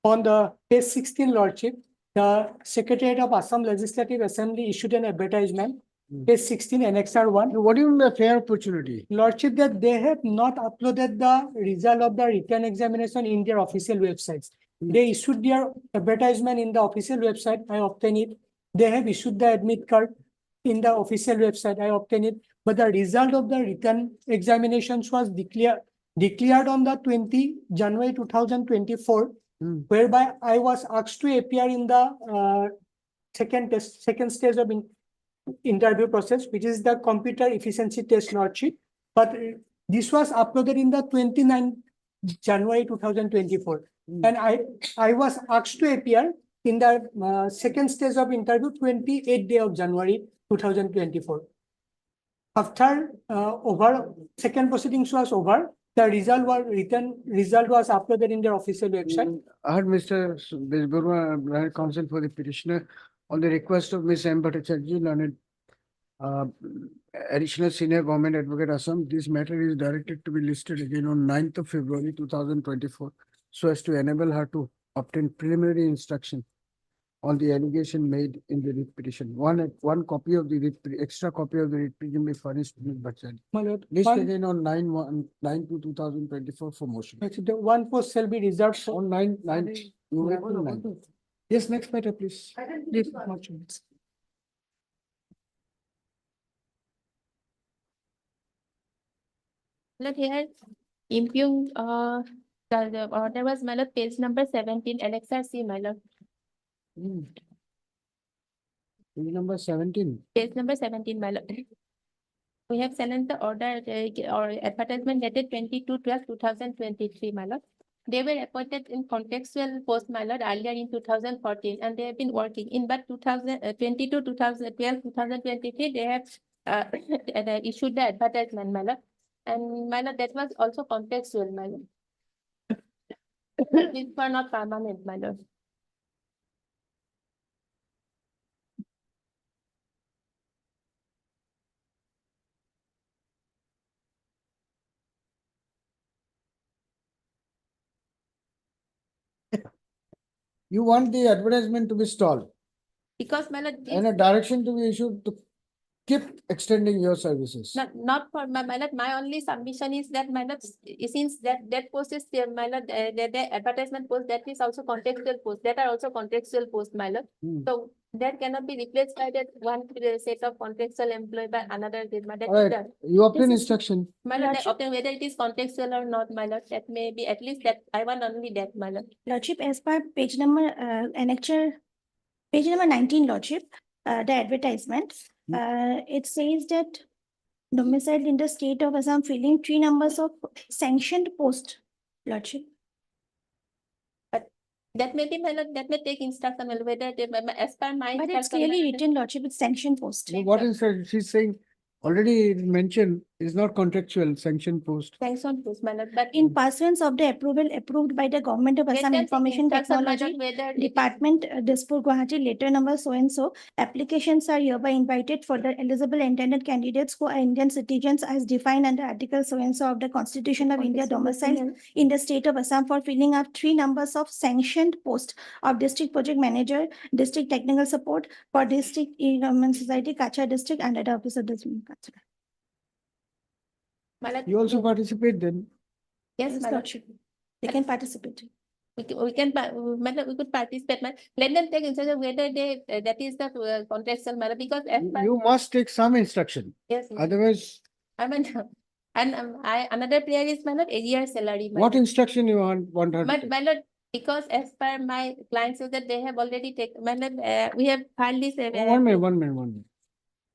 On the page 16, lordship, the Secretariat of Assam Legislative Assembly issued an advertisement. Page 16, Annexure 1. What do you mean by fair opportunity? Lordship, that they have not uploaded the result of the written examination in their official websites. They issued their advertisement in the official website. I obtained it. They have issued the admit card in the official website. I obtained it. But the result of the written examinations was declared on the 20 January 2024, whereby I was asked to appear in the second stage of interview process, which is the computer efficiency test, lordship. But this was uploaded in the 29 January 2024. And I was asked to appear in the second stage of interview 28th day of January 2024. After second proceedings was over, the result was uploaded in their official website. I heard Mr. Bisburwa, counsel for the petitioner, on the request of Ms. M. Bhattacharjee, learned additional senior government advocate Assam, this matter is directed to be listed again on 9th of February 2024, so as to enable her to obtain preliminary instruction on the allegation made in the writ petition. One copy of the extra copy of the writ petition be furnished to Ms. Bhattacharjee. My lord, List again on 9/2/2024 for motion. the one post shall be reserved for On 9. You wait till 9. Yes, next matter, please. Look here, impugn, the order was, my lord, page number 17, Alexa C, my lord. Page number 17. Page number 17, my lord. We have sent the order or advertisement dated 22/12/2023, my lord. They were appointed in contextual post, my lord, earlier in 2014, and they have been working in but 2022, 2012, 2023. They have they issued the advertisement, my lord. And my lord, that was also contextual, my lord. These were not permanent, my lord. You want the advertisement to be stalled Because, my lord, and a direction to be issued to keep extending your services. not for my lord, my only submission is that, my lord, since that post is there, my lord, the advertisement post, that is also contextual post, that are also contextual post, my lord. So that cannot be replaced by that one set of contextual employee by another. All right, you obtain This is- instruction. My lord, often whether it is contextual or not, my lord, that may be at least that I want only that, my lord. Lordship, as per page number, annexure, page number 19, Lordship, the advertisement, it says that domiciled in the state of Assam filling 3 numbers of sanctioned post, Lordship. That may be, my lord, that may take instruction, well, whether they, as per my. But it's instruction, my clearly lord, written, Lordship, it's sanctioned post. So what is that? She's saying already mentioned is not contractual sanction post. Sanction post, my lord, but In pursuance of the approval approved by the Government of Let Assam them take Information instruction, my lord, Technology whether it is- Department, Dispur Guwahati, letter number so and so. Applications are hereby invited for the eligible intended candidates who are Indian citizens as defined under Article so and so of the Constitution of India domiciled in the state of Assam for filling up 3 numbers of sanctioned post of district project manager, district technical support for district e-government society, Kacha district under the office of district. Kacha. my lord, You also participate then. yes, Yes, my lord. Lordship. They can participate. My lord, we could participate, let them take instruction whether they, that is the contextual matter, because as per. You must take some instruction. Yes, my lord. Otherwise, I mean, and another prayer is, my lord, a year salary, my what lord. instruction you want her to My, take? my lord, because as per my client says that they have already taken, my lord, we have filed this. Oh, 1 minute, 1 minute, 1 minute.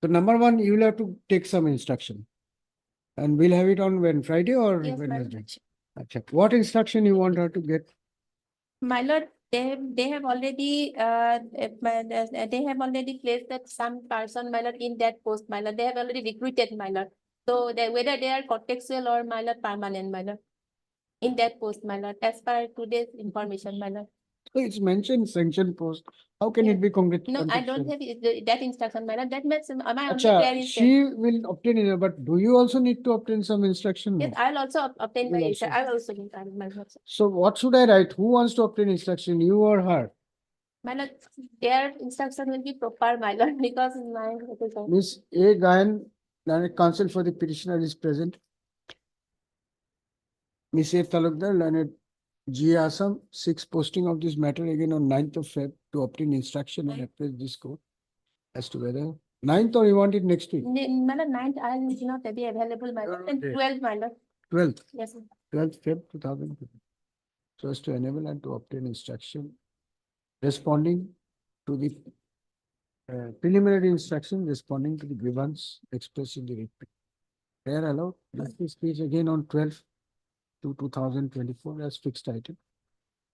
So number one, you will have to take some instruction. And we'll have it on when, Friday or Yes, my Wednesday? lord. Acha. What instruction you want her to get? My lord, they have already, they have already placed that some person, my lord, in that post, my lord. They have already recruited, my lord. So they, whether they are contextual or, my lord, permanent, my lord, in that post, my lord, as per today's information, my lord. So it's mentioned sanction post. How can it be concrete? No, I don't have that instruction, my lord. That means my only Acha, prayer is that. she will obtain it, but do you also need to obtain some instruction? Yes, No. I'll also obtain my, You'll also- I'll also need my lord. So what should I write? Who wants to obtain instruction, you or her? My lord, their instruction will be proper, my lord, because my. Miss A. Gayan, Learned Counsel for the petitioner is present. Miss A. Talukdar, Learned G. Assam, 6 posting of this matter again on 9th of Feb to obtain instruction and appraise this court as to whether 9th or you want it next week? My lord, 9th, I will not be available, my lord, and Okay. 12th, my lord. 12th. Yes, sir. 12th Feb 2020. So as to enable and to obtain instruction responding to the preliminary instruction responding to the grievance expressed in the writ. Prayer allowed. This speech again on 12th to 2024 as fixed item.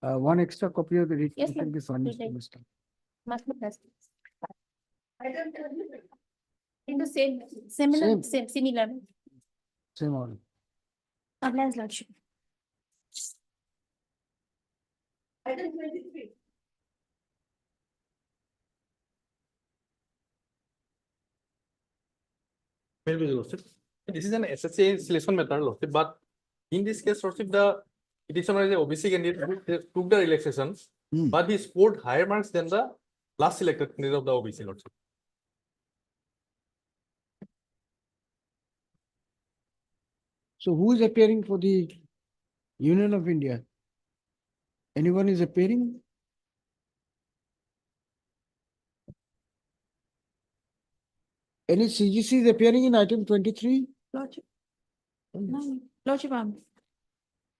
One extra copy of the writ Yes, will ma'am. be furnished to Right. Mr. Must be plus. In the same, similar, similar. Same order. Obliged, Lordship. Item 23. Maybe, Lordship. This is an SSA selection matter, Lordship, but in this case, Lordship, the petitioner is a OBC candidate who took the relaxation, but he scored higher marks than the last selected candidate of the OBC, Lordship. So who is appearing for the Union of India? Anyone is appearing? Any CGC is appearing in item 23? Lordship. No, Lordship,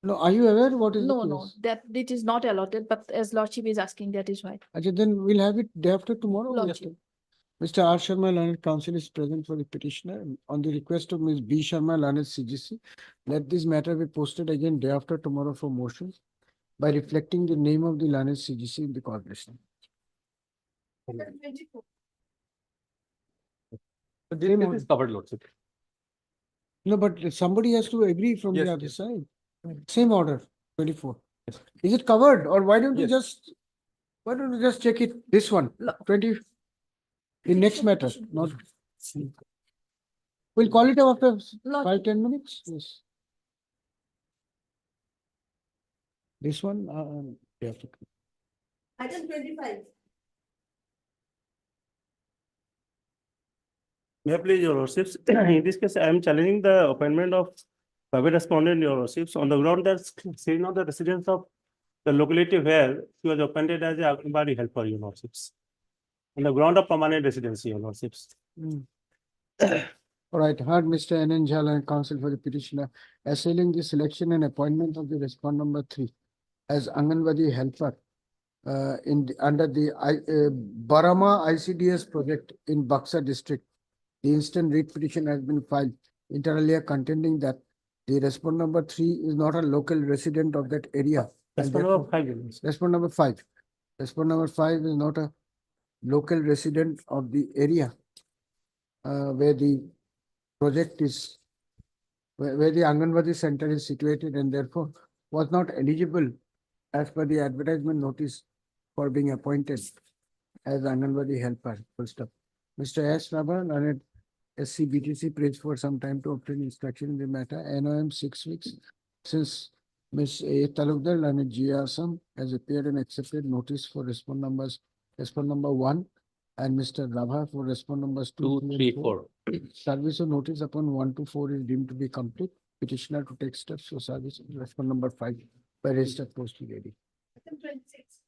No, are you aware what is the no, case? no, that it is not allotted, but as Lordship is asking, that is why. Achha, then we'll have it day after tomorrow. or Lordship. yesterday? Mr. R. Sharma, learned counsel is present for the petitioner. On the request of Ms. B. Sharma, learned CGC, let this matter be posted again day after tomorrow for motions by reflecting the name of the learned CGC in the corporation. But this is covered, Lordship. No, but somebody has to agree from the Yes, other yes. side. Same order, 24. Is it covered, or why don't you just, why don't you just check it, this one, 20? The next matter, not. We'll call it after 5-10 minutes, yes. This one, you have to. Item 25. May I please, your lordships, in this case, I am challenging the appointment of private respondent, your lordships, on the ground that saying on the residence of the locality where she was appointed as a Anganwadi helper, your lordships. On the ground of permanent residency, your lordships. All right, heard Mr. N. Jhala and counsel for the petitioner assailing the selection and appointment of the respondent number 3 as Anganwadi helper under the Barama ICDS project in Buxa district. The instant writ petition has been filed inter alia contending that the respondent number 3 is not a local resident of that area. Respondent number 5. Respondent number 5. Respondent number 5 is not a local resident of the area where the project is, where the Anganwadi center is situated, and therefore was not eligible as per the advertisement notice for being appointed as Anganwadi helper. Full stop. Mr. S. Raban and SCBTC prays for some time to obtain instruction in the matter. NOM 6 weeks since Ms. A. Talukdar and G. Assam has appeared and accepted notice for respondent number 1 and Mr. Rabha for respondent numbers 2, 3, 4. Service of notice upon 1 to 4 is deemed to be complete. Petitioner to take steps for service of respondent number 5 by registered post ready. Item 26.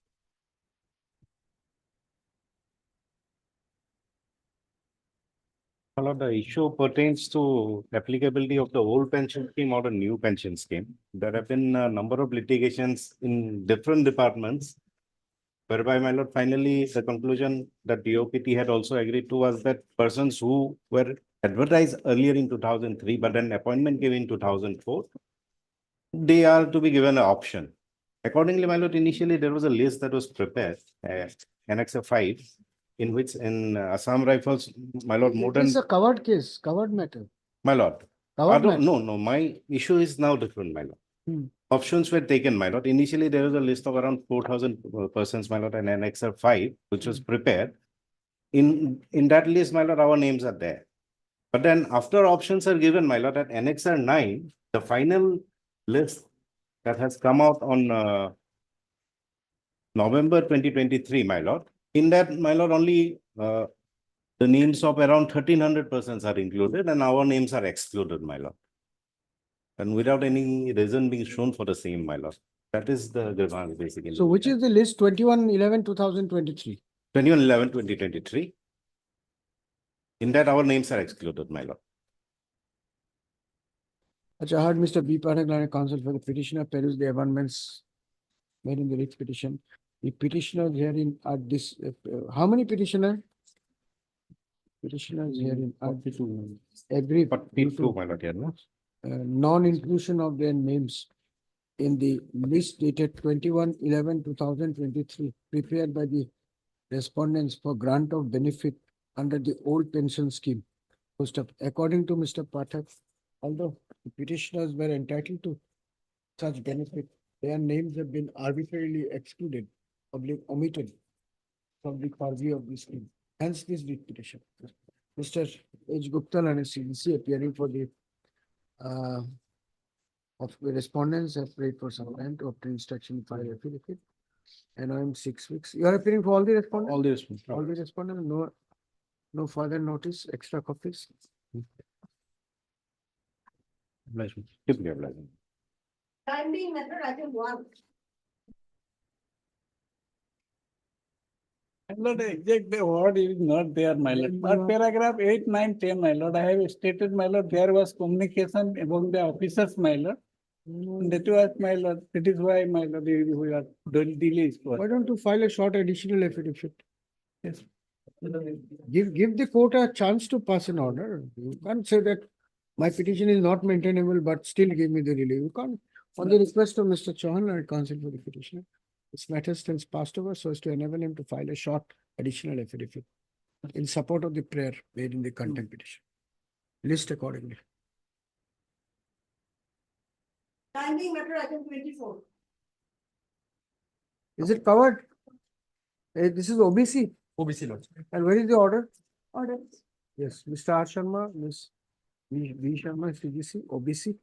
Well, the issue pertains to applicability of the old pension scheme or the new pension scheme. There have been a number of litigations in different departments, whereby, my lord, finally the conclusion that DOPT had also agreed to was that persons who were advertised earlier in 2003, but an appointment came in 2004, they are to be given an option. Accordingly, my lord, initially there was a list that was prepared, Annex 5, in which in Assam Rifles, my lord, more than. This is a covered case, covered matter. My lord, Covered matter. no, my issue is now different, my lord. Options were taken, my lord. Initially, there was a list of around 4,000 persons, my lord, and Annex 5, which was prepared. In that list, my lord, our names are there. But then after options are given, my lord, at Annex 9, the final list that has come out on November 2023, my lord. In that, my lord, only the names of around 1,300 persons are included and our names are excluded, my lord. And without any reason being shown for the same, my lord. That is the grievance basically. So which is the list 21/11/2023? 21/11/2023. In that, our names are excluded, my lord. I heard Mr. B. Panak, counsel for the petitioner, peruse the amendments made in the writ petition. The petitioners herein are this, how many petitioners? Petitioners herein are agree. 42, my lord, yeah, no? Non-inclusion of their names in the list dated 21/11/2023 prepared by the respondents for grant of benefit under the old pension scheme. First up, according to Mr. Pathak, although the petitioners were entitled to such benefit, their names have been arbitrarily excluded, omitted from the purview of the scheme. Hence this writ petition. Mr. H. Gupta and CDC appearing for the of the respondents have prayed for some time to obtain instruction for affidavit. And I'm 6 weeks. You are appearing for all the respondents? All the respondents. All the respondents, no further notice, extra copies. Time being method, item 1. My lord, exact the word is not there, my lord. But paragraph 8, 9, 10, my lord, I have stated, my lord, there was communication among the officers, my lord. That was, my lord, that is why, my lord, we are delays. Why don't you file a short additional affidavit? Yes. Give the court a chance to pass an order. You can't say that my petition is not maintainable, but still give me the relief. You can't. On the request of Mr. Chauhan, I counsel for the petitioner. This matter stands passed over so as to enable him to file a short additional affidavit in support of the prayer made in the contempt petition. List accordingly. Timing matter item 24. Is it covered? This is OBC. OBC Lord. And where is the order? Order. Yes, Mr. R. Sharma, Ms. V. Sharma, CGC, OBC.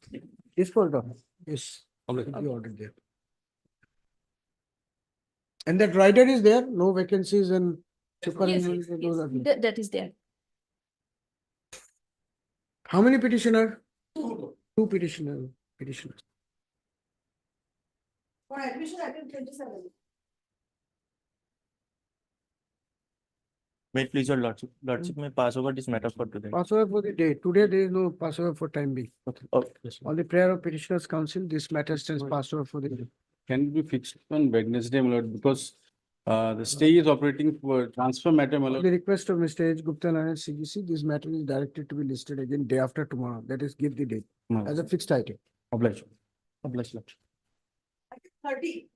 Yes, for the, yes, the order there. And that rider is there, no vacancies and superintendent, those are there. That is there. How many petitioner? Two petitioners. For admission item 27. Wait, please, your lordship. Lordship, may pass over this matter for today. Passover for the day. Today there is no Passover for time being. Okay. Yes, On the prayer of petitioners council, this matter stands Passover for the day. Can it be fixed on Wednesday, my lord, because the stay is operating for transfer matter, my On lord. the request of Mr. H. Gupta and CGC, this matter is directed to be listed again day after tomorrow. That is, give the date as a fixed item. Oblige. Oblige, lord. 30.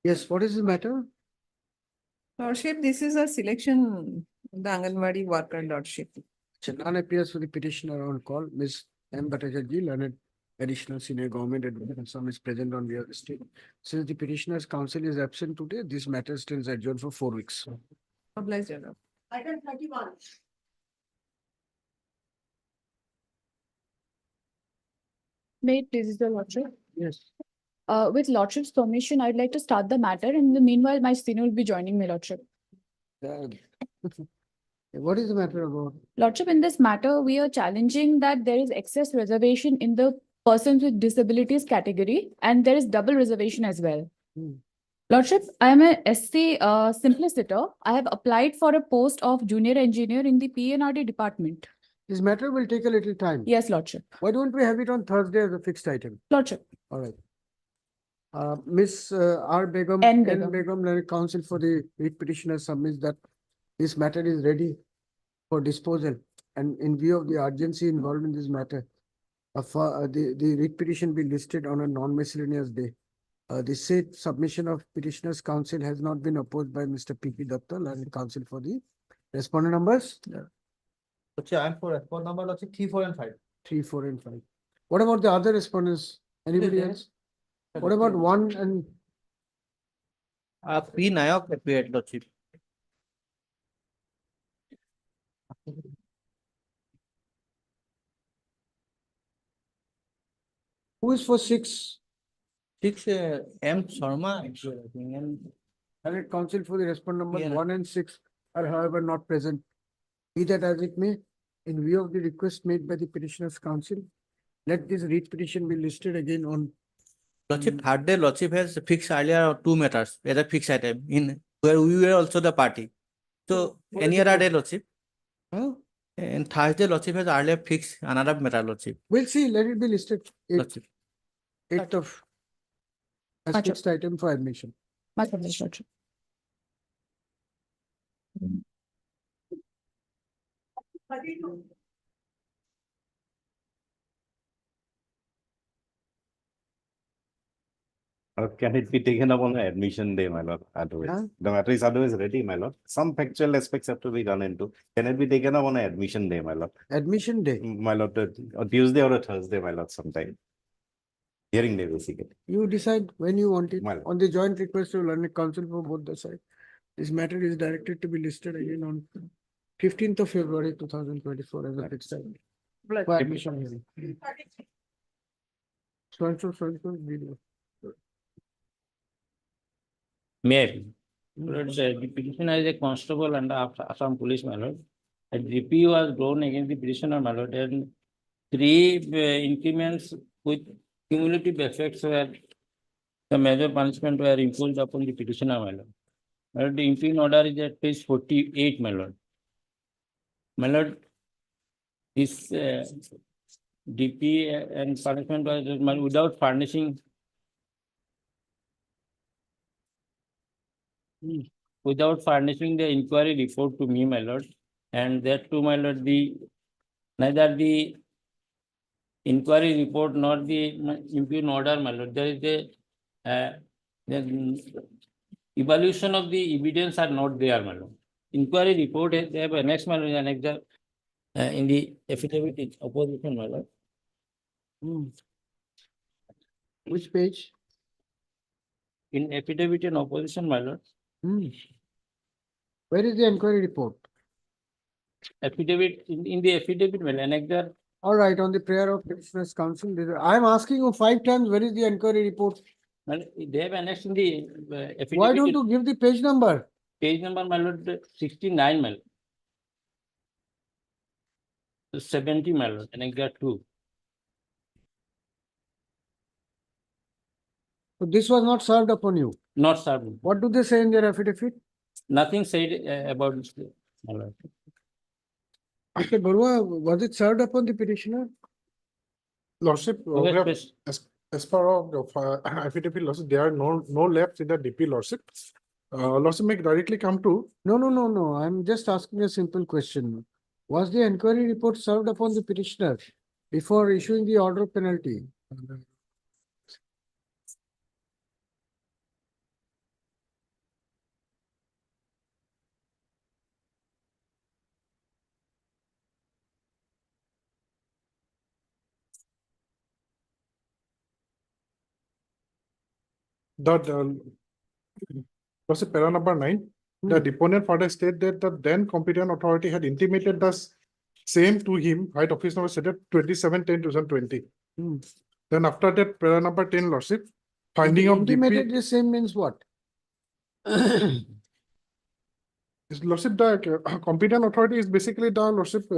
Yes, what is the matter? Lordship, this is a selection, the Anganwadi worker, Lordship. None appears for the petitioner on call. Ms. M. Bhattacharjee, learned additional senior government advocate, and some is present on behalf of the state. Since the petitioner's counsel is absent today, this matter stands adjourned for 4 weeks. Oblige, your lord. Item 31. May it please the lordship? Yes. With lordship's permission, I'd like to start the matter. In the meanwhile, my senior will be joining me, lordship. What is the matter about? Lordship, in this matter, we are challenging that there is excess reservation in the persons with disabilities category, and there is double reservation as well. Lordship, I am a SC simpliciter. I have applied for a post of junior engineer in the PNRD department. This matter will take a little time. Yes, lordship. Why don't we have it on Thursday as a fixed item? Lordship. All right. Miss R. Begum, N. N. Begum. Begum, learned counsel for the writ petitioner submits that this matter is ready for disposal, and in view of the urgency involved in this matter, the writ petition be listed on a non-miscellaneous day. The said submission of petitioner's counsel has not been opposed by Mr. P. P. Datta, learned counsel for the respondent numbers. I am for respondent number, lordship, 3, 4, and 5. 3, 4, and 5. What about the other respondents? Anybody there. else? What about 1 and P. Nayak appeared, lordship. who is for 6? 6, M. Sharma, actually, I think, and Learned counsel for the respondent numbers Yeah. 1 and 6 are however not present. Be that as it may, in view of the request made by the petitioner's counsel, let this writ petition be listed again on. lordship, third day, lordship has fixed earlier 2 matters as a fixed item in where we were also the party. So What any is it other for? day, lordship. And Thursday, lordship has earlier fixed another matter, lordship. We'll see, let it be listed. 8th, Lordship. 8th of as Gotcha. fixed item for admission. My apologies, lordship. Or can it be taken up on the admission day, my lord? Otherwise, Huh? the matter is otherwise ready, my lord. Some factual aspects have to be gone into. Can it be taken up on an admission day, my lord? Admission day. My lord, on Tuesday or a Thursday, my lord, sometime. Hearing day, basically. You decide when you want it. Well. On the joint request of learned counsel for both the sides. This matter is directed to be listed again on 15th of February 2024 as a fixed item. For admission hearing. So, video. May I? Lord, the petitioner is a constable under Assam police, my lord. A GP was drawn against the petitioner, my lord, and 3 increments with cumulative effects were the major punishment were imposed upon the petitioner, my lord. My lord, the impugn order is at page 48, my lord. My lord, this DP and punishment was my lord, without furnishing without furnishing the inquiry report to me, my lord. And that too, my lord, neither the inquiry report nor the impugn order, my lord, there is the evaluation of the evidence are not there, my lord. Inquiry report, they have annexed, my lord, annexed in the affidavit in opposition, my lord. Which page? In affidavit in opposition, my lord. Where is the inquiry report? Affidavit, in the affidavit, well, annexed. All right, on the prayer of petitioner's counsel, I'm asking you 5 times, where is the inquiry report? Well, they have annexed in the affidavit. Why don't you give the page number? Page number, my lord, 69, my lord. 70, my lord, annexed 2. So this was not served upon you. Not served. What do they say in their affidavit? Nothing said about this, my lord. Mr. Barua, was it served upon the petitioner? Lordship, we have, as per of affidavit, Lordship, there are no left in the DP, Lordship. Lordship may directly come to. No. I'm just asking a simple question. Was the inquiry report served upon the petitioner before issuing the order of penalty? Lordship, para number 9, the deponent further state that the then competent authority had intimated the same to him, right, office number stated 27/10/2020. Then after that, para number 10, Lordship, finding of Intimated DP. the same means what? Lordship, the competent authority is basically the Lordship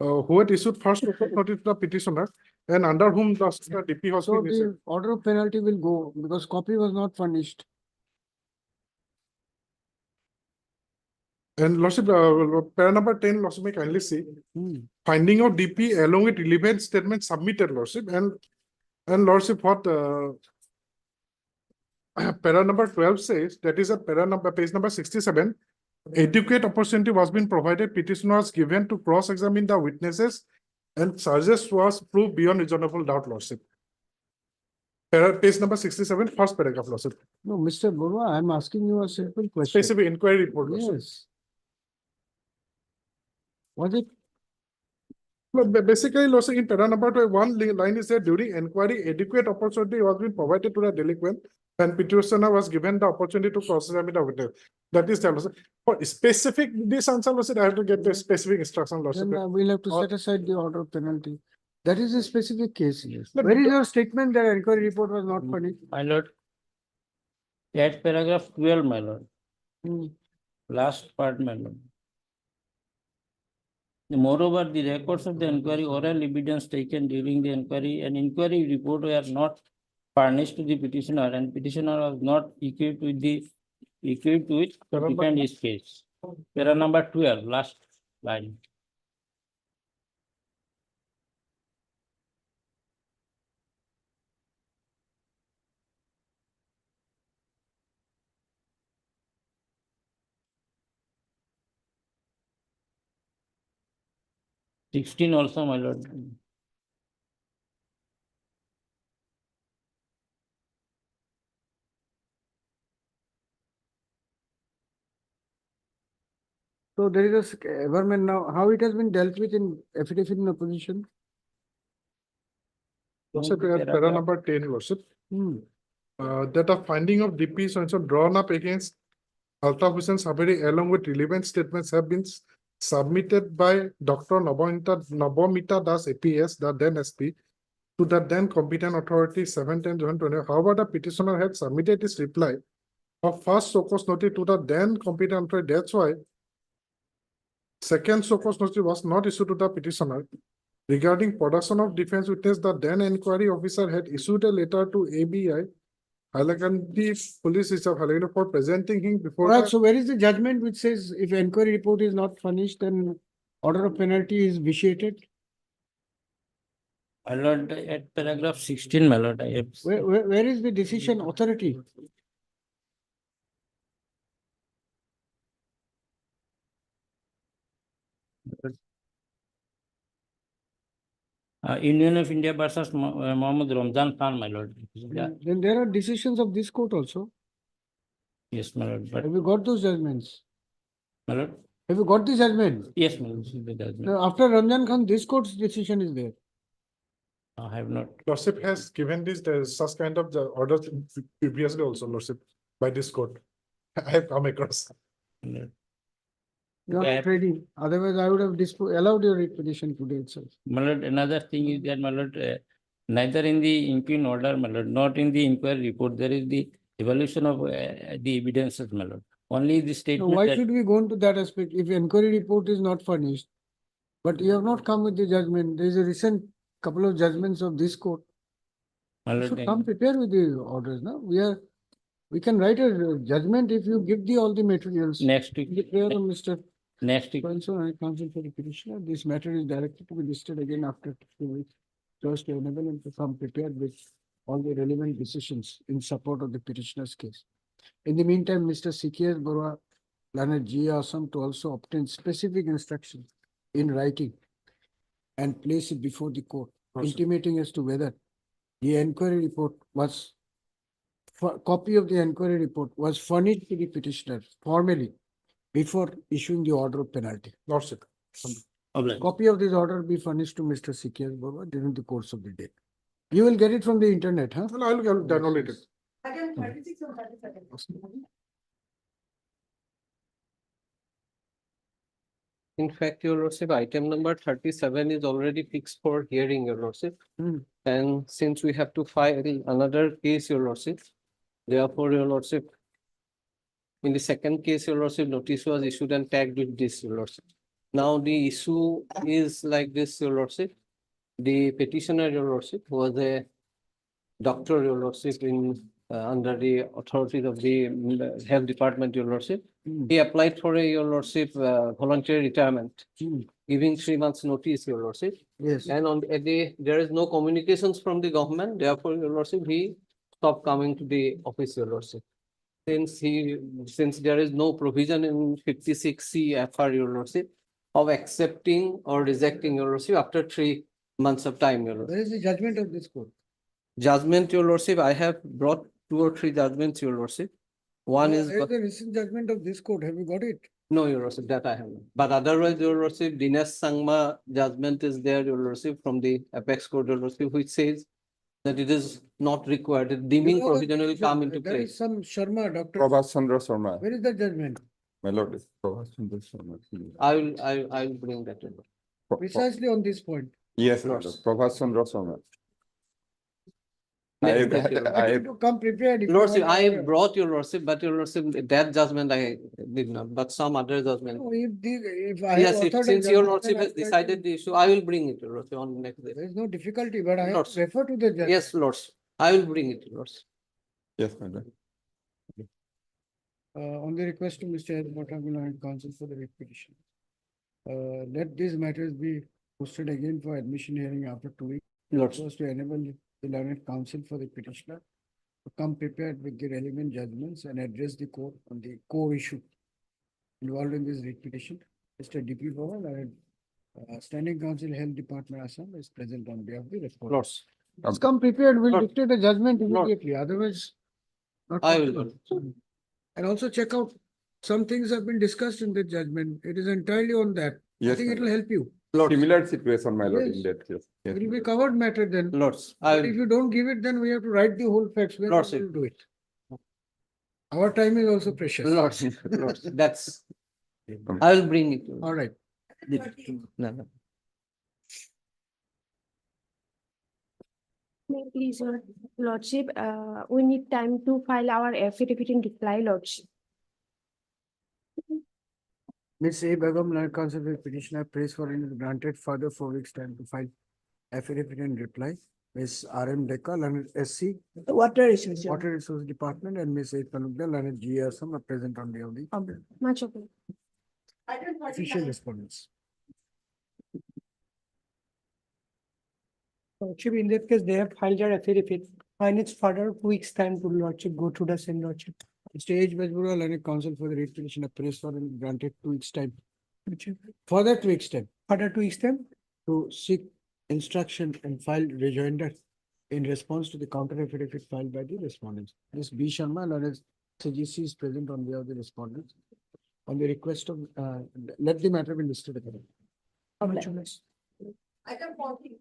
who had issued first notice to the petitioner and under whom the DP has So been issued. the order of penalty will go because copy was not furnished. And Lordship, para number 10, Lordship, may kindly see finding of DP along with relevant statement submitted, Lordship, and Lordship, what para number 12 says, that is a para number, page number 67. Adequate opportunity was been provided, petitioner was given to cross-examine the witnesses and charges was proved beyond reasonable doubt, Lordship. Page number 67, first paragraph, Lordship. No, Mr. Barua, I'm asking you a simple question. Specific inquiry report, Lordship. Yes. Was it? Well, basically, Lordship, in para number 12, one line is there, during inquiry, adequate opportunity was been provided to the delinquent and petitioner was given the opportunity to cross-examine the witness. That is the Lordship. For specific this answer, Lordship, I have to get the specific instruction, Lordship. Then we'll have to set aside the order of penalty. That is a specific case. No, Where is your statement that inquiry report was not furnished? My lord, at paragraph 12, my lord. Last part, my lord. Moreover, the records of the inquiry, oral evidence taken during the inquiry, and inquiry report were not furnished to the petitioner, and petitioner was not equipped with to defend his case. Para number 12, last line. Sixteen also, my lord. So there is a government now, how it has been dealt with in affidavit in opposition? Lordship, para number 10, Lordship. That a finding of DP so drawn up against Altaf Hussain Saberi along with relevant statements have been submitted by Dr. Nabomita Das APS, the then SP, to the then competent authority 7/10/2020. However, the petitioner had submitted his reply of first SOCOS notice to the then competent authority. That's why second SOCOS notice was not issued to the petitioner. Regarding production of defense witness, the then inquiry officer had issued a letter to ABI, Hailakandi Police Reserve, Hailakandi, for presenting him before. Alright, so where is the judgment which says if inquiry report is not furnished, then order of penalty is vitiated? My lord, at paragraph 16, my lord, I have. Where is the decision authority? Union of India versus Mohammed Ramzan Khan, my lord. Then there are decisions of this court also. Yes, my lord, but, Have you got those judgments? my lord, Have you got the judgment? yes, my lord, this is the judgment. Now, after Ramzan Khan, this court's decision is there. I have not. Lordship has given this, such kind of the orders previously also, Lordship, by this court. I have come across. You are Okay. not ready. Otherwise, I would have allowed your petition today itself. My lord, another thing is that, my lord, neither in the impugn order, my lord, not in the inquiry report, there is the evaluation of the evidences, my lord. Only the Now, statement why that, should we go into that aspect if inquiry report is not furnished? But you have not come with the judgment. There is a recent couple of judgments of this court. my You lord, should come prepared with the orders, no? We can write a judgment if you give all the materials. next week, The prayer of Mr. next week, So I counsel for the petitioner. This matter is directed to be listed again after 2 weeks. So as to enable him to come prepared with all the relevant decisions in support of the petitioner's case. In the meantime, Mr. Sikir Barua, Learned G. Assam to also obtain specific instructions in writing and place it before the court, intimating as to whether the inquiry report was, copy of the inquiry report was furnished to the petitioner formally before issuing the order of penalty. Lordship. Copy of this order be furnished to Mr. Sikir Barua during the course of the day. You will get it from the internet, huh? No, I'll download it. In fact, your lordship, item number 37 is already fixed for hearing, your lordship. And since we have to file another case, your lordship, therefore, your lordship, in the second case, your lordship, notice was issued and tagged with this, your lordship. Now, the issue is like this, your lordship. The petitioner, your lordship, was a doctor, your lordship, in under the authorities of the health department, your lordship. He applied for a, your lordship, voluntary retirement, giving 3 months notice, your lordship. Yes. And on a day, there is no communications from the government, therefore, your lordship, he stopped coming to the office, your lordship. Since there is no provision in 56C FR, your lordship, of accepting or rejecting, your lordship, after 3 months of time, your lordship. Where is the judgment of this court? Judgment, your lordship, I have brought 2 or 3 judgments, your lordship. One is, There is the recent judgment of this court. Have you got it? no, your lordship, that I have not. But otherwise, your lordship, Dinesh Sangma judgment is there, your lordship, from the apex court, your lordship, which says that it is not required, the deeming You know that provision will come into there is place. some Sharma, Dr. Prabhas Chandra Sharma. Where is the judgment? My lord, is Prabhas Chandra Sharma. I will bring that in. Precisely on this point. Yes, Lord. Prabhas Chandra Sharma. Next case, your lordship. I have to come prepared. if you Lordship, want I order. brought your lordship, but your lordship, that judgment I did not, but some other judgment. No, if I have Yes, authored a since your judgment, lordship then I has try to- decided the issue, I will bring it, your lordship, on the next day. There is no difficulty, but I have Lords. to refer to the judgment. Yes, lords, I will bring it, lords. Yes, my lord. On the request to Mr. Ed Motamila and counsel for the writ petition. Let these matters be posted again for admission hearing after 2 weeks. Lords. So as to enable the learned counsel for the petitioner to come prepared with the relevant judgments and address the court on the core issue involved in this writ petition. Mr. D.P. Bhawan and Standing Counsel Health Department Assam is present on behalf of the respondent. Lords. Let's come prepared. We'll Lord. dictate a judgment Lord. immediately, otherwise. not I will, possible. And also check out, some things have been discussed in the judgment. It is entirely on that. I Yes, think my it will help you. Lords. Similar situation, my lord, in Yes. that, yes. Yes, It will my be lord. covered matter then. Lords, I But if will, you don't give it, then we have to write the whole facts. We Lordship. will do it. Our time is also precious. lords, lords, that's, I will bring it. All right. No. May please, your lordship, we need time to file our affidavit in reply, lordship. Ms. A. Begum, Learned Counsel for petitioner, prays for and is granted further 4 weeks time to file affidavit in reply. Ms. R. M. Dekka, Learned SC, Water issues. Water Resource Department, and Ms. A. Tanugda, Learned G. Assam are present on behalf of the Much okay. official respondents. Lordship, in that case, they have filed their affidavit, and it's further 2 weeks time to lordship, go through the same lordship. Mr. H. Bajpura, Learned Counsel for the writ petitioner, prays for and is granted 2 weeks time. Further 2 weeks time Further 2 weeks time, to seek instruction and filed rejoinder in response to the counter affidavit filed by the respondents. This B. Sharma, known as CGC, is present on behalf of the respondents. On the request of, let the matter be listed again. How much on this? Item 40.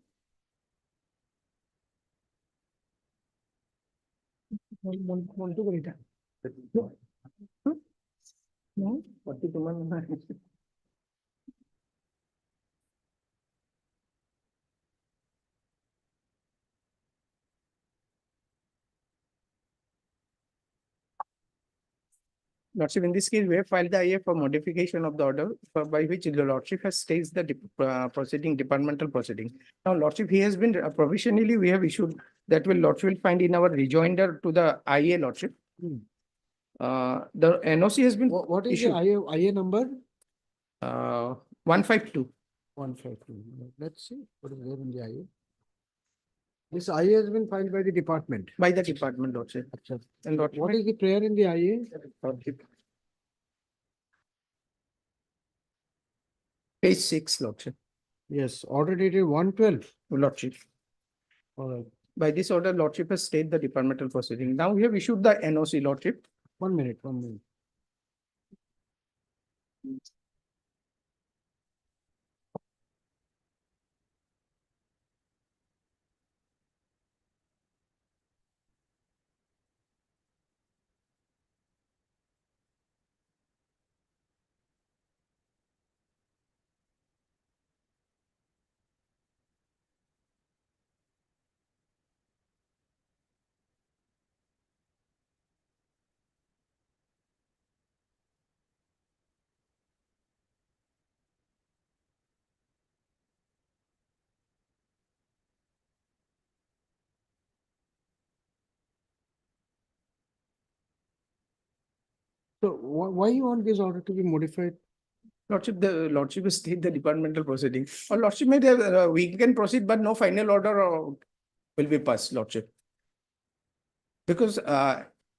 No? Lordship, in this case, we have filed the IA for modification of the order by which the Lordship has staged the proceeding, departmental proceeding. Now, Lordship, he has been provisionally, we have issued that will Lordship will find in our rejoinder to the IA, Lordship. The NOC has been. What is issued. the IA number? 152. 152. Let's see what is there in the IA. This IA has been filed by the department. By the department, Lordship. And Lordship. What is the prayer in the IA? Page 6, Lordship. Yes, order dated 112. Lordship. All right. By this order, Lordship has stayed the departmental proceeding. Now we have issued the NOC, Lordship. 1 minute, 1 minute. So why you want this order to be modified? Lordship, the Lordship has stayed the departmental proceeding. Or Lordship may have, we can proceed, but no final order will be passed, Lordship. Because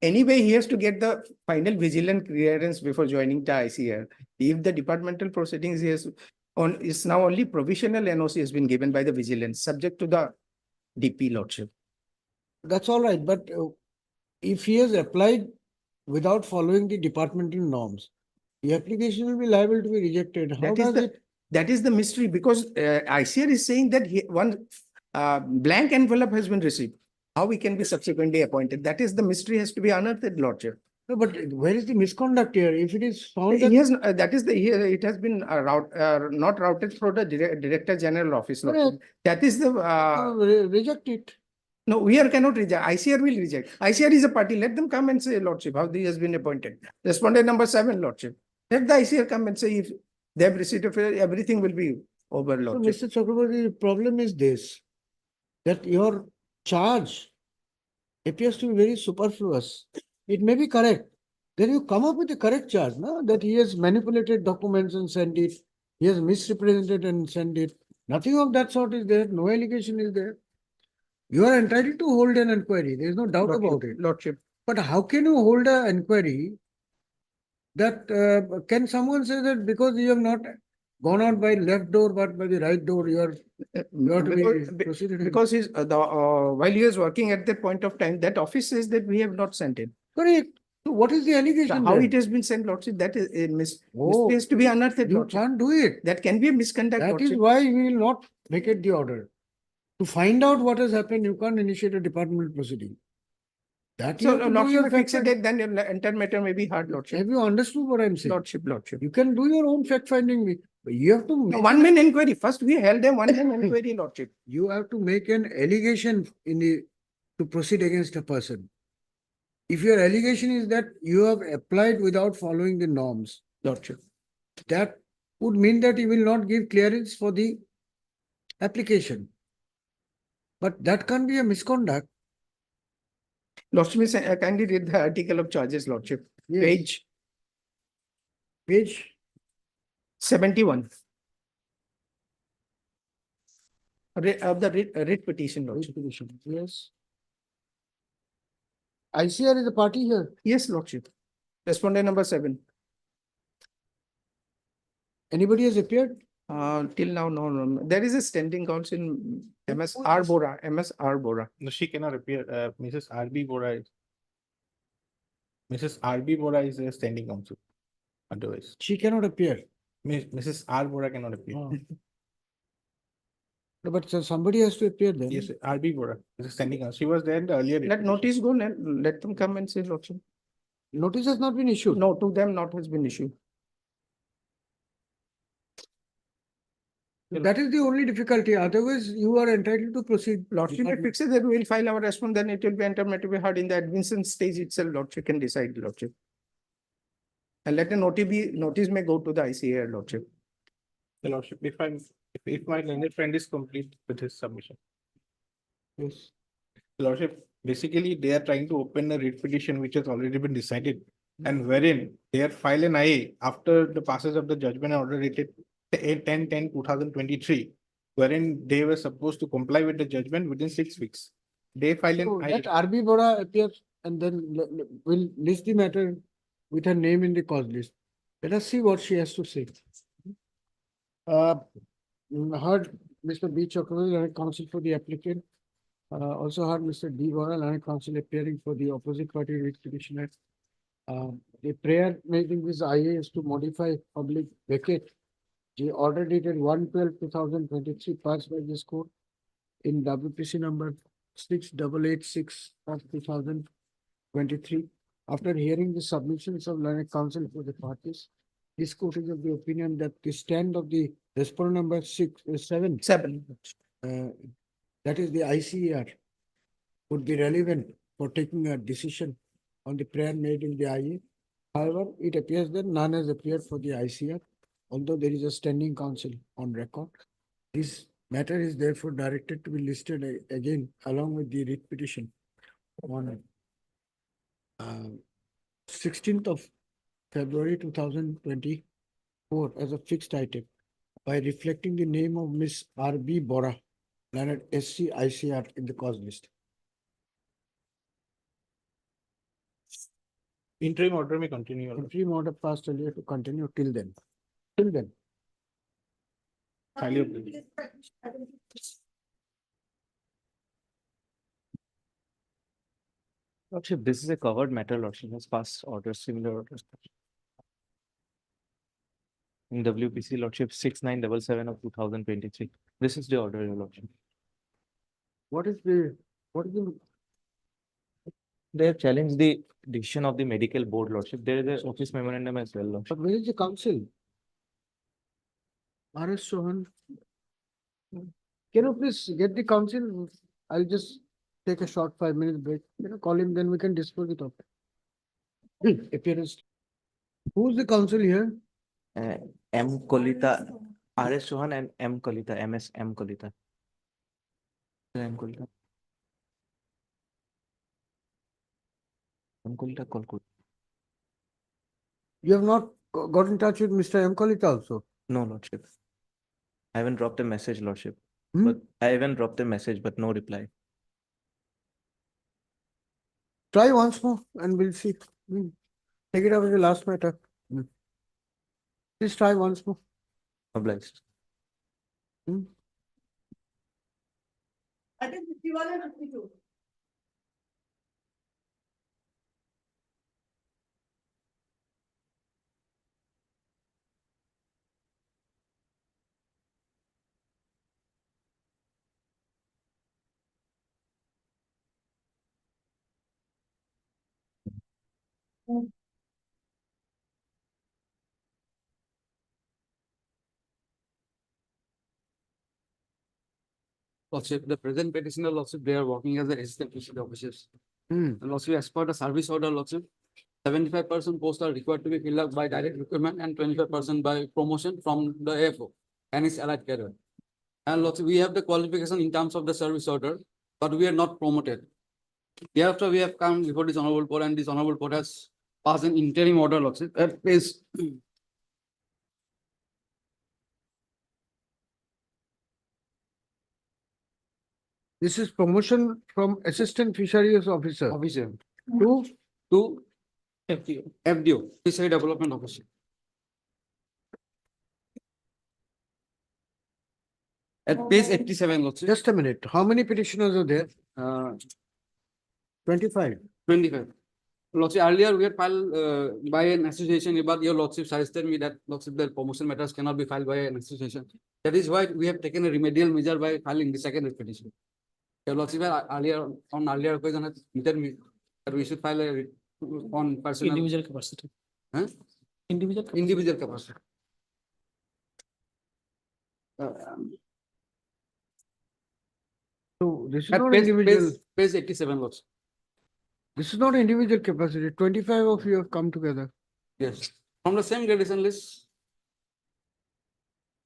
anyway, he has to get the final vigilant clearance before joining the ICR. If the departmental proceedings he has on is now only provisional NOC has been given by the vigilance, subject to the DP, Lordship. That's all right, but if he has applied without following the departmental norms, the application will be liable to be rejected. How That is the mystery, because ICR is saying that one blank envelope has been received. How we can be subsequently appointed? That is the mystery has to be unearthed, Lordship. No, but where is the misconduct here? If it is found that He has, that is the, it has been not routed through the Director General Office. Lordship. That is the. Reject it. No, we cannot reject. ICR will reject. ICR is a party. Let them come and say, Lordship, how he has been appointed. Respondent number 7, Lordship. Let the ICR come and say if they have received everything will be over, Lordship. So, Mr. Chakraborty, the problem is this, that your charge appears to be very superfluous. It may be correct. Then you come up with the correct charge, no? That he has manipulated documents and sent it. He has misrepresented and sent it. Nothing of that sort is there. No allegation is there. You are entitled to hold an inquiry. There is no doubt about it. Lordship. But how can you hold an inquiry that can someone say that because you have not gone out by left door but by the right door, you are to be proceeded? Because he's while he was working at that point of time, that office says that we have not sent it. Correct. So what is the allegation? How then? it has been sent, Lordship, that is a mystery has to be unearthed. You Lordship. can't do it. That can be a misconduct. That is Lordship. why we will not vacate the order. To find out what has happened, you can't initiate a departmental proceeding. That you So, have to do Lordship, your if fix fact it, then your entire matter may be hard, Lordship. Have you understood what I'm saying? Lordship. You can do your own fact finding, but you have to No, make one-man inquiry. First, we held a one-man inquiry, Lordship. you have to make an allegation to proceed against a person. If your allegation is that you have applied without following the norms, Lordship, that would mean that you will not give clearance for the application. But that can't be a misconduct. Lordship, kindly read the article of charges, Lordship. Yes. Page 71. Of the writ petition, Lordship. Yes. ICR is a party here. Yes, Lordship. Respondent number 7. Anybody has appeared? Till now, no. There is a standing council, MS R Bora, MS R Bora. No, she cannot appear. Mrs. RB Bora is. Mrs. RB Bora is a standing counsel. Otherwise, She cannot appear. Mrs. R Bora cannot appear. Oh. No, but somebody has to appear then. Yes, RB Bora is a standing counsel. She was there in the earlier. Let notice go, let them come and say Lordship. Notice has not been issued. No, to them not has been issued. That is the only difficulty. Otherwise, you are entitled to proceed. Lordship fixes that we will file our response, then it will be entered to be heard in the admission stage itself. Lordship can decide, Lordship. And let the notice may go to the ICAI, Lordship. The Lordship, if my learned friend is complete with his submission. Yes. Lordship, basically they are trying to open a writ petition which has already been decided. And wherein they have filed an IA after the passage of the judgment order dated 10/10/2023, wherein they were supposed to comply with the judgment within 6 weeks. They filed an So IA. let RB Bora appears and then we'll list the matter with her name in the cause list. Let us see what she has to say. Heard Mr. B. Chakravarti, Learned Counsel for the applicant. Also heard Mr. D. Bora, Learned Counsel appearing for the opposite party writ petitioner. The prayer making this IA is to modify public vacate the order dated 1/12/2023 passed by this court in WPC number 6886 of 2023. After hearing the submissions of Learned Counsel for the parties, this court is of the opinion that the stand of the respondent number 7, that is the ICER, would be relevant for taking a decision on the prayer made in the IA. However, it appears that none has appeared for the ICR, although there is a standing counsel on record. This matter is therefore directed to be listed again along with the writ petition on 16th of February 2024 as a fixed item by reflecting the name of Miss R.B. Bora, Learned SC ICR in the cause list. Interim order may continue. Interim order passed earlier to continue till then. Till then. Highly appreciated. Lordship, this is a covered matter, Lordship has passed orders, similar orders. In WPC, Lordship 6977 of 2023. This is the order, Your Lordship. What is the They have challenged the decision of the medical board, Lordship. There is an office memorandum as well, Lordship. But where is the council? RS Sohan. Can you please get the council? I'll just take a short 5-minute break. Call him, then we can dispose it of. Appearance. Who's the council here? M. Kolita, RS Sohan and M. Kolita, MS M. Kolita. M. Kolita. M. Kolita, Kolkut. You have not got in touch with Mr. M. Kolita also? No, Lordship. I haven't dropped a message, Lordship. But I haven't dropped a message, but no reply. Try once more and we'll see. Take it up with the last matter. Please try once more. Obliged. I think 51 and 52. Lordship, the present petitioner, Lordship, they are working as the assistant PCD officers. And Lordship, as per the service order, Lordship, 75% posts are required to be filled up by direct recruitment and 25% by promotion from the AFO and its allied career. And Lordship, we have the qualification in terms of the service order, but we are not promoted. Thereafter, we have come before this honorable board, and this honorable board has passed an interim order, Lordship, at page This is promotion from assistant fisheries officer to FDO, Fishery Development Officer. At page 87, Lordship. Just a minute. How many petitioners are there? 25. 25. Lordship, earlier we had filed by an association, but your Lordship suggested me that Lordship, the promotion matters cannot be filed by an association. That is why we have taken a remedial measure by filing the second petition. Your Lordship, on earlier occasion has told me that we should file on personal. Individual capacity. Huh? Individual capacity. So this is At not page, individual. page 87, Lordship. This is not individual capacity. 25 of you have come together. Yes. From the same gradation list.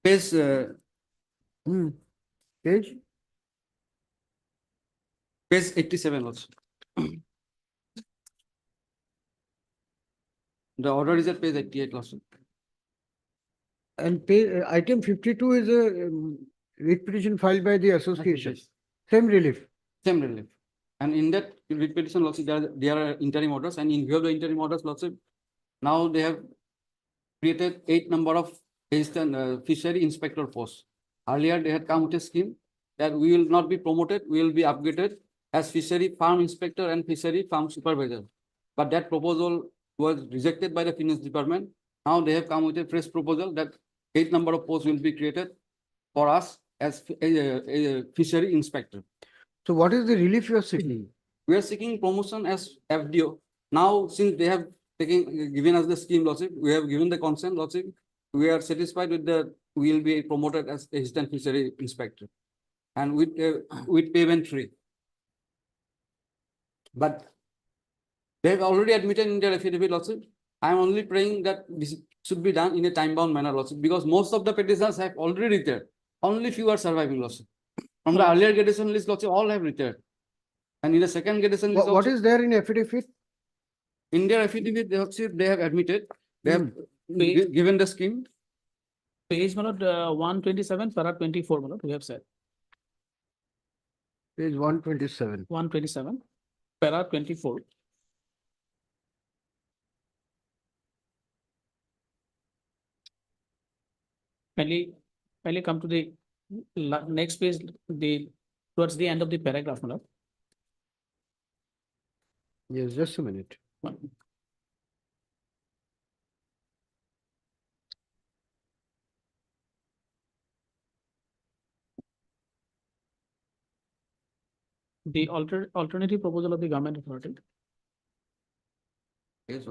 Page. Page? Page 87 also. The order is at page 88 also. And pay, item 52 is a writ petition filed by the association. Same relief. Same relief. And in that writ petition also, there are interim orders, and in view of the interim orders also, now they have created 8 number of fishery inspector posts. Earlier they had come with a scheme that we will not be promoted, we will be upgraded as fishery farm inspector and fishery farm supervisor. But that proposal was rejected by the finance department. Now they have come with a fresh proposal that 8 number of posts will be created for us as a fishery inspector. So what is the relief you are seeking? We are seeking promotion as FDO. Now, since they have given us the scheme, Lordship, we have given the consent, Lordship. We are satisfied with the, we will be promoted as assistant fishery inspector and with payment free. But they have already admitted in their affidavit, Lordship. I am only praying that this should be done in a time-bound manner, Lordship, because most of the petitioners have already retired. Only few are surviving, Lordship. From the earlier gradation list, Lordship, all have retired. And in the second gradation list, What is there in affidavit? in their affidavit, they have admitted, they have given the scheme. Page 127, para 24, we have said. Page 127. 127, para 24. Finally come to the next page, towards the end of the paragraph. Yes, just a minute. The alternative proposal of the government authority. Yes,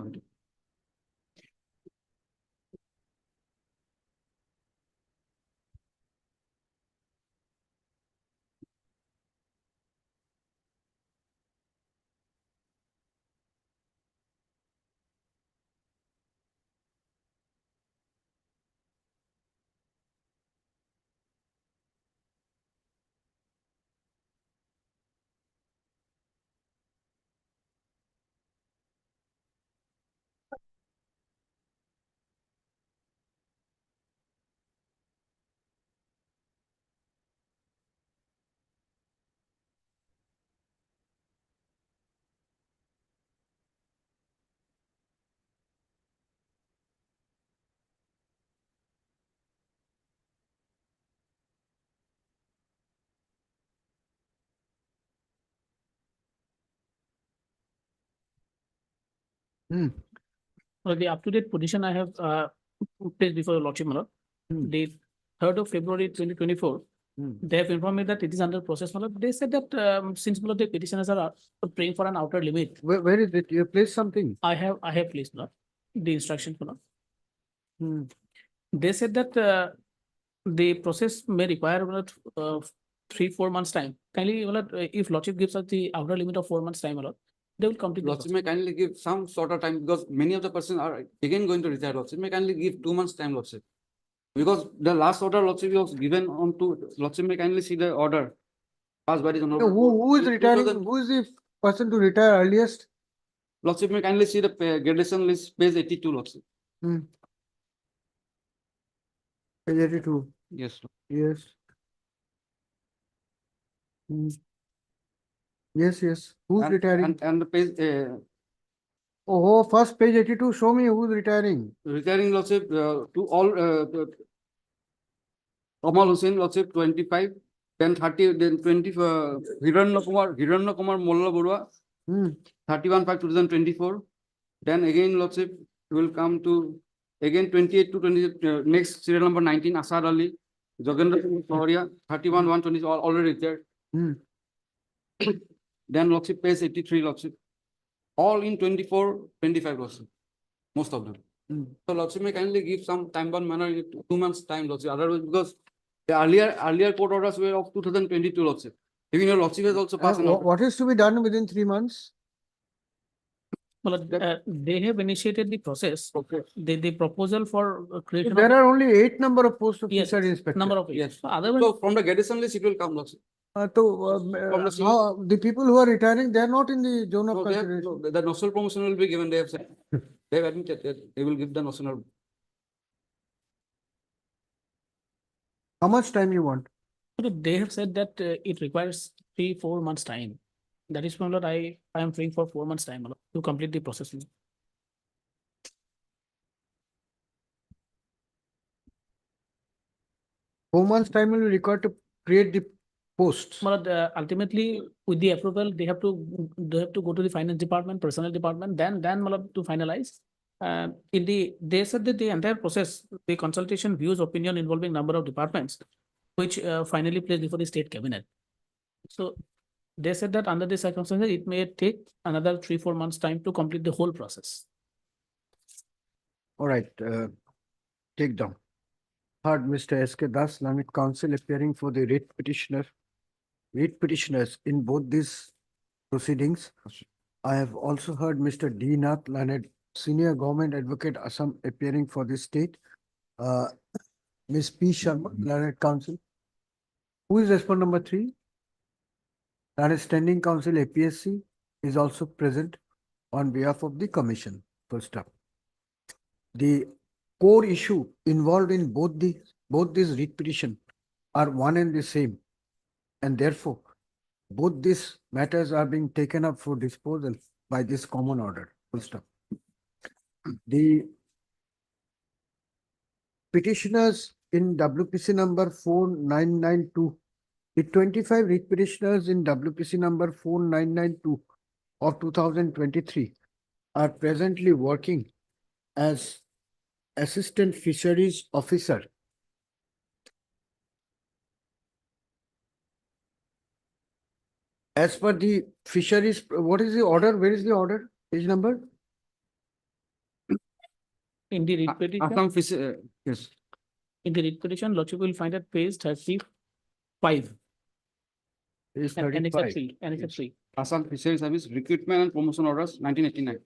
The up-to-date position I have placed before the Lordship, the 3rd of February 2024. They have informed me that it is under process. They said that since the petitioners are praying for an outer limit. Where is it? You placed something? I have placed the instruction. They said that the process may require 3-4 months time. Kindly, if Lordship gives us the outer limit of 4 months time, they will complete. Lordship may kindly give some sort of time because many of the persons are again going to retire. Lordship may kindly give 2 months time, Lordship. Because the last order, Lordship, was given on to, Lordship may kindly see the order passed by the Honorable. Who is retiring? Who is the person to retire earliest? Lordship may kindly see the gradation list, page 82, Lordship. Page 82. Yes. Yes. Yes. Who's retiring? And the page. Oh, first page 82. Show me who's retiring. Retiring, Lordship, to all Kamal Hussain, Lordship, 25, then 30, then 20, Hiranna Kumar Molla Borua, 31/5/2024. Then again, Lordship, will come to again 28 to 20, next serial number 19, Asad Ali, Jogendra Soria, 31/1/20, already there. Then Lordship, page 83, Lordship. All in 24, 25, Lordship, most of them. So Lordship may kindly give some time-bound manner in 2 months' time, Lordship, otherwise, because the earlier court orders were of 2022, Lordship. Even your Lordship has also passed an order. What is to be done within 3 months? Well, they have initiated the process. The proposal for creation There of. are only 8 number of posts of Yes, fishery inspector. number of. Yes. So otherwise, So from the garrison list, it will come, Lordship. The people who are retiring, they are not in the zone of No, they have, consideration. no, the notional promotion will be given, they have said. They have admitted that they will give the notional. How much time you want? they have said that it requires 3-4 months time. That is why Lord, I am free for 4 months time Lord, to complete the process. 4 months time will be required to create the posts. But ultimately, with the approval, they have to go to the finance department, personnel department, then Malab to finalize. They said that the entire process, the consultation, views, opinion involving number of departments, which finally placed before the state cabinet. So they said that under the circumstances, it may take another 3-4 months time to complete the whole process. All right, take down. Heard Mr. S.K. Das, Learned Counsel, appearing for the writ petitioners in both these proceedings. I have also heard Mr. D. Nath, Learned Senior Government Advocate, Assam, appearing for the state. Ms. P. Sharma, Learned Counsel. Who is respondent number 3? Learned Standing Counsel, APSC, is also present on behalf of the commission. First up, the core issue involved in both these writ petition are one and the same, and therefore both these matters are being taken up for disposal by this common order. Full stop. The petitioners in WPC number 4992, the 25 writ petitioners in WPC number 4992 of 2023 are presently working as Assistant Fisheries Officer. As per the fisheries, what is the order? Where is the order? Page number? In the writ petition, Yes. in the writ petition, Lordship will find at page 35. Page And 35. Annexure 3. Assam Fisheries Service Recruitment and Promotion Orders, 1989.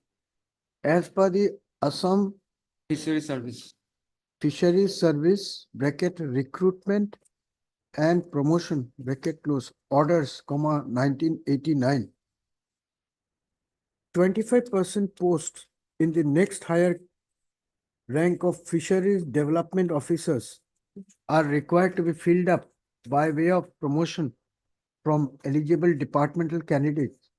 As per the Assam Fisheries Service. Fisheries Service, bracket recruitment and promotion, bracket close, orders, comma, 1989. 25% posts in the next higher rank of fisheries development officers are required to be filled up by way of promotion from eligible departmental candidates.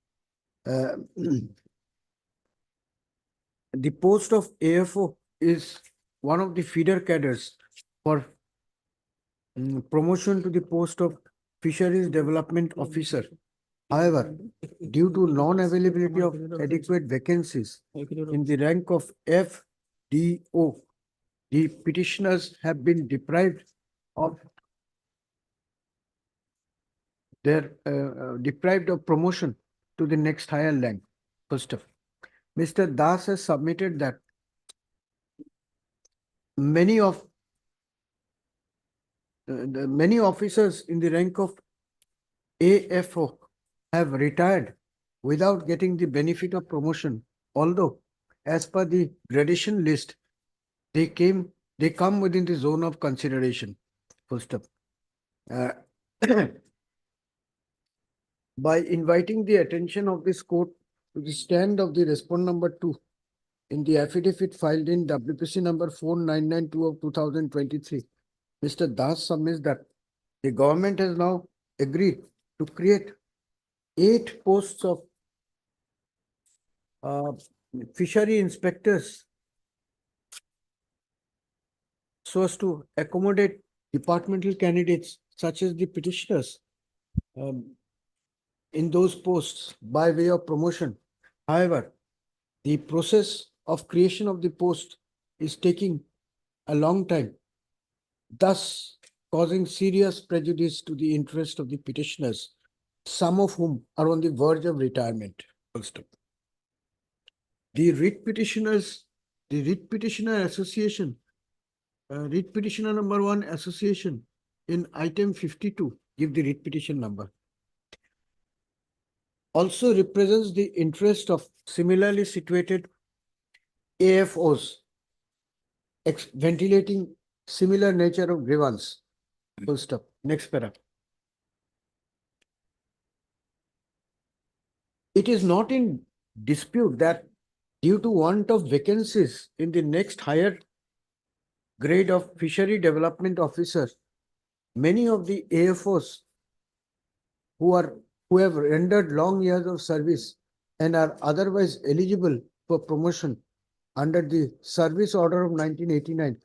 The post of AFO is one of the feeder cadres for promotion to the post of fisheries development officer. However, due to non-availability of adequate vacancies in the rank of FDO, the petitioners have been deprived of promotion to the next higher rank. First of, Mr. Das has submitted that many officers in the rank of AFO have retired without getting the benefit of promotion, although as per the gradation list, they come within the zone of consideration. First up, by inviting the attention of this court to the stand of the respondent number 2 in the affidavit filed in WPC number 4992 of 2023, Mr. Das submits that the government has now agreed to create 8 posts of fishery inspectors so as to accommodate departmental candidates such as the petitioners in those posts by way of promotion. However, the process of creation of the post is taking a long time, thus causing serious prejudice to the interest of the petitioners, some of whom are on the verge of retirement. Full stop. The writ petitioners, the writ petitioner association, writ petitioner number 1 association in item 52, give the writ petition number, also represents the interest of similarly situated AFOs, ventilating similar nature of grievance. Full stop. Next para. It is not in dispute that due to want of vacancies in the next higher grade of fishery development officers, many of the AFOs who have rendered long years of service and are otherwise eligible for promotion under the Service Order of 1989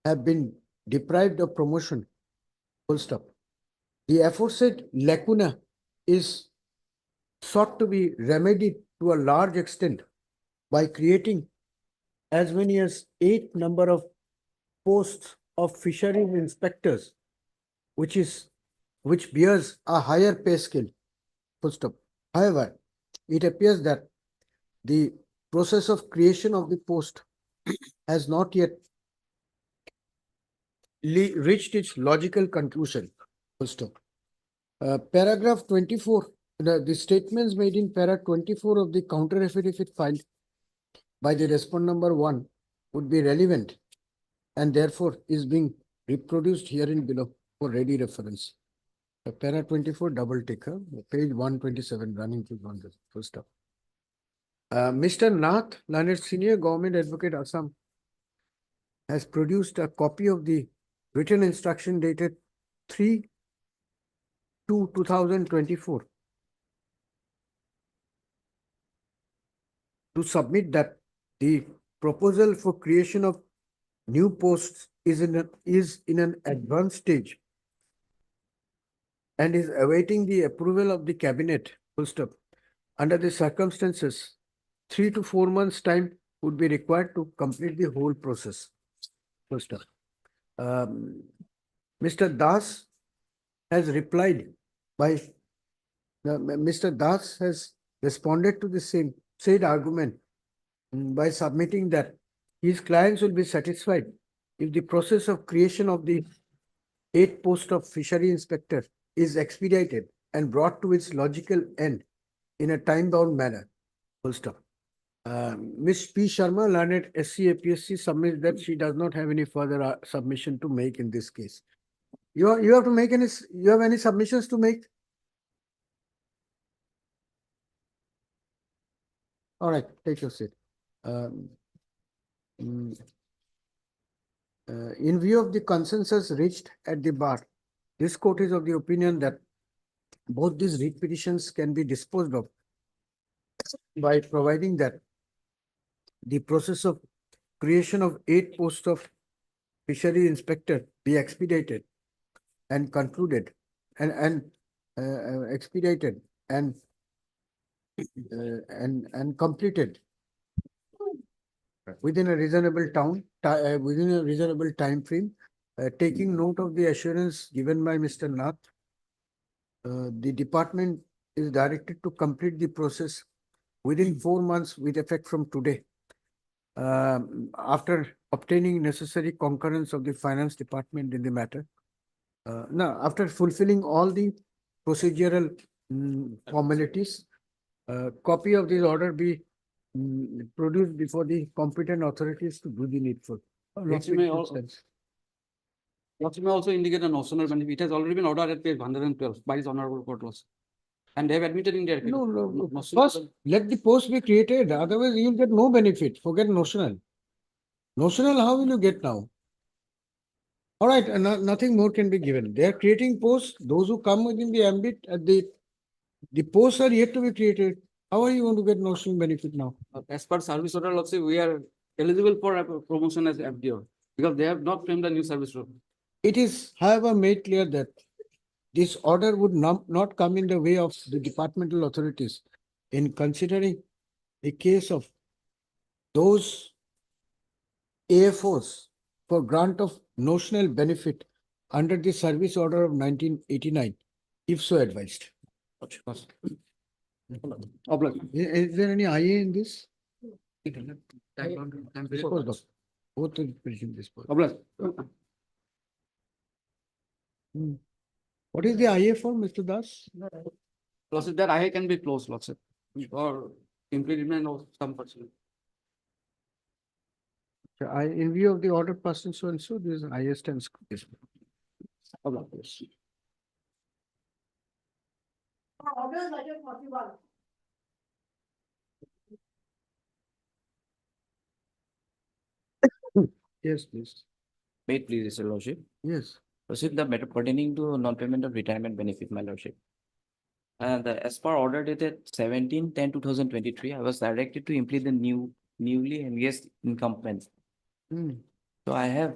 have been deprived of promotion. Full stop. The aforesaid lacuna is sought to be remedied to a large extent by creating as many as 8 number of posts of fisheries inspectors, which bears a higher pay scale. Full stop. However, it appears that the process of creation of the post has not yet reached its logical conclusion. Full stop. Paragraph 24, the statements made in para 24 of the counter affidavit filed by the respondent number 1 would be relevant and therefore is being reproduced herein below for ready reference. Para 24 double ticker, page 127 running to one. Full stop. Mr. Nath, learned senior government advocate Assam, has produced a copy of the written instruction dated 3/2/2024 to submit that the proposal for creation of new posts is in an advanced stage and is awaiting the approval of the cabinet. Full stop. Under the circumstances, 3 to 4 months time would be required to complete the whole process. Full stop. Mr. Das has replied by Mr. Das has responded to the same said argument by submitting that his clients will be satisfied if the process of creation of the 8 post of fishery inspector is expedited and brought to its logical end in a time-bound manner. Full stop. Ms. P. Sharma, learned SC APSC, submits that she does not have any further submission to make in this case. You have to make you have any submissions to make? All right, take your seat. In view of the consensus reached at the bar, this court is of the opinion that both these writ petitions can be disposed of by providing that the process of creation of 8 posts of fishery inspector be expedited and concluded and expedited and completed within a reasonable time frame, taking note of the assurance given by Mr. Nath. The department is directed to complete the process within 4 months with effect from today, after obtaining necessary concurrence of the finance department in the matter. Now, after fulfilling all the procedural formalities, copy of this order be produced before the competent authorities to do the needful. Lordship may also indicate a notional benefit. It has already been ordered at page 112 by His Honorable Court also. And they have admitted in their. No. First, let the post be created. Otherwise, you will get no benefit. Forget notional. Notional, how will you get now? All right, nothing more can be given. They are creating posts. Those who come within the ambit, the posts are yet to be created. How are you going to get notional benefit now? As per service order, Lordship, we are eligible for promotion as FDO because they have not framed a new service role. It is, however, made clear that this order would not come in the way of the departmental authorities in considering the case of those AFOs for grant of notional benefit under the Service Order of 1989, if so advised. Is there any IA in this? Disposed of. Both the petition disposed. What is the IA for, Mr. Das? Lordship, that IA can be closed, Lordship, or imprisonment of some person. In view of the order passed and so, this IA stands. Yes, please. Wait, please, Your Lordship. Yes. Lordship, the matter pertaining to non-payment of retirement benefit, my Lordship. As per order dated 17/10/2023, I was directed to implement the newly engaged incumbents. So I have,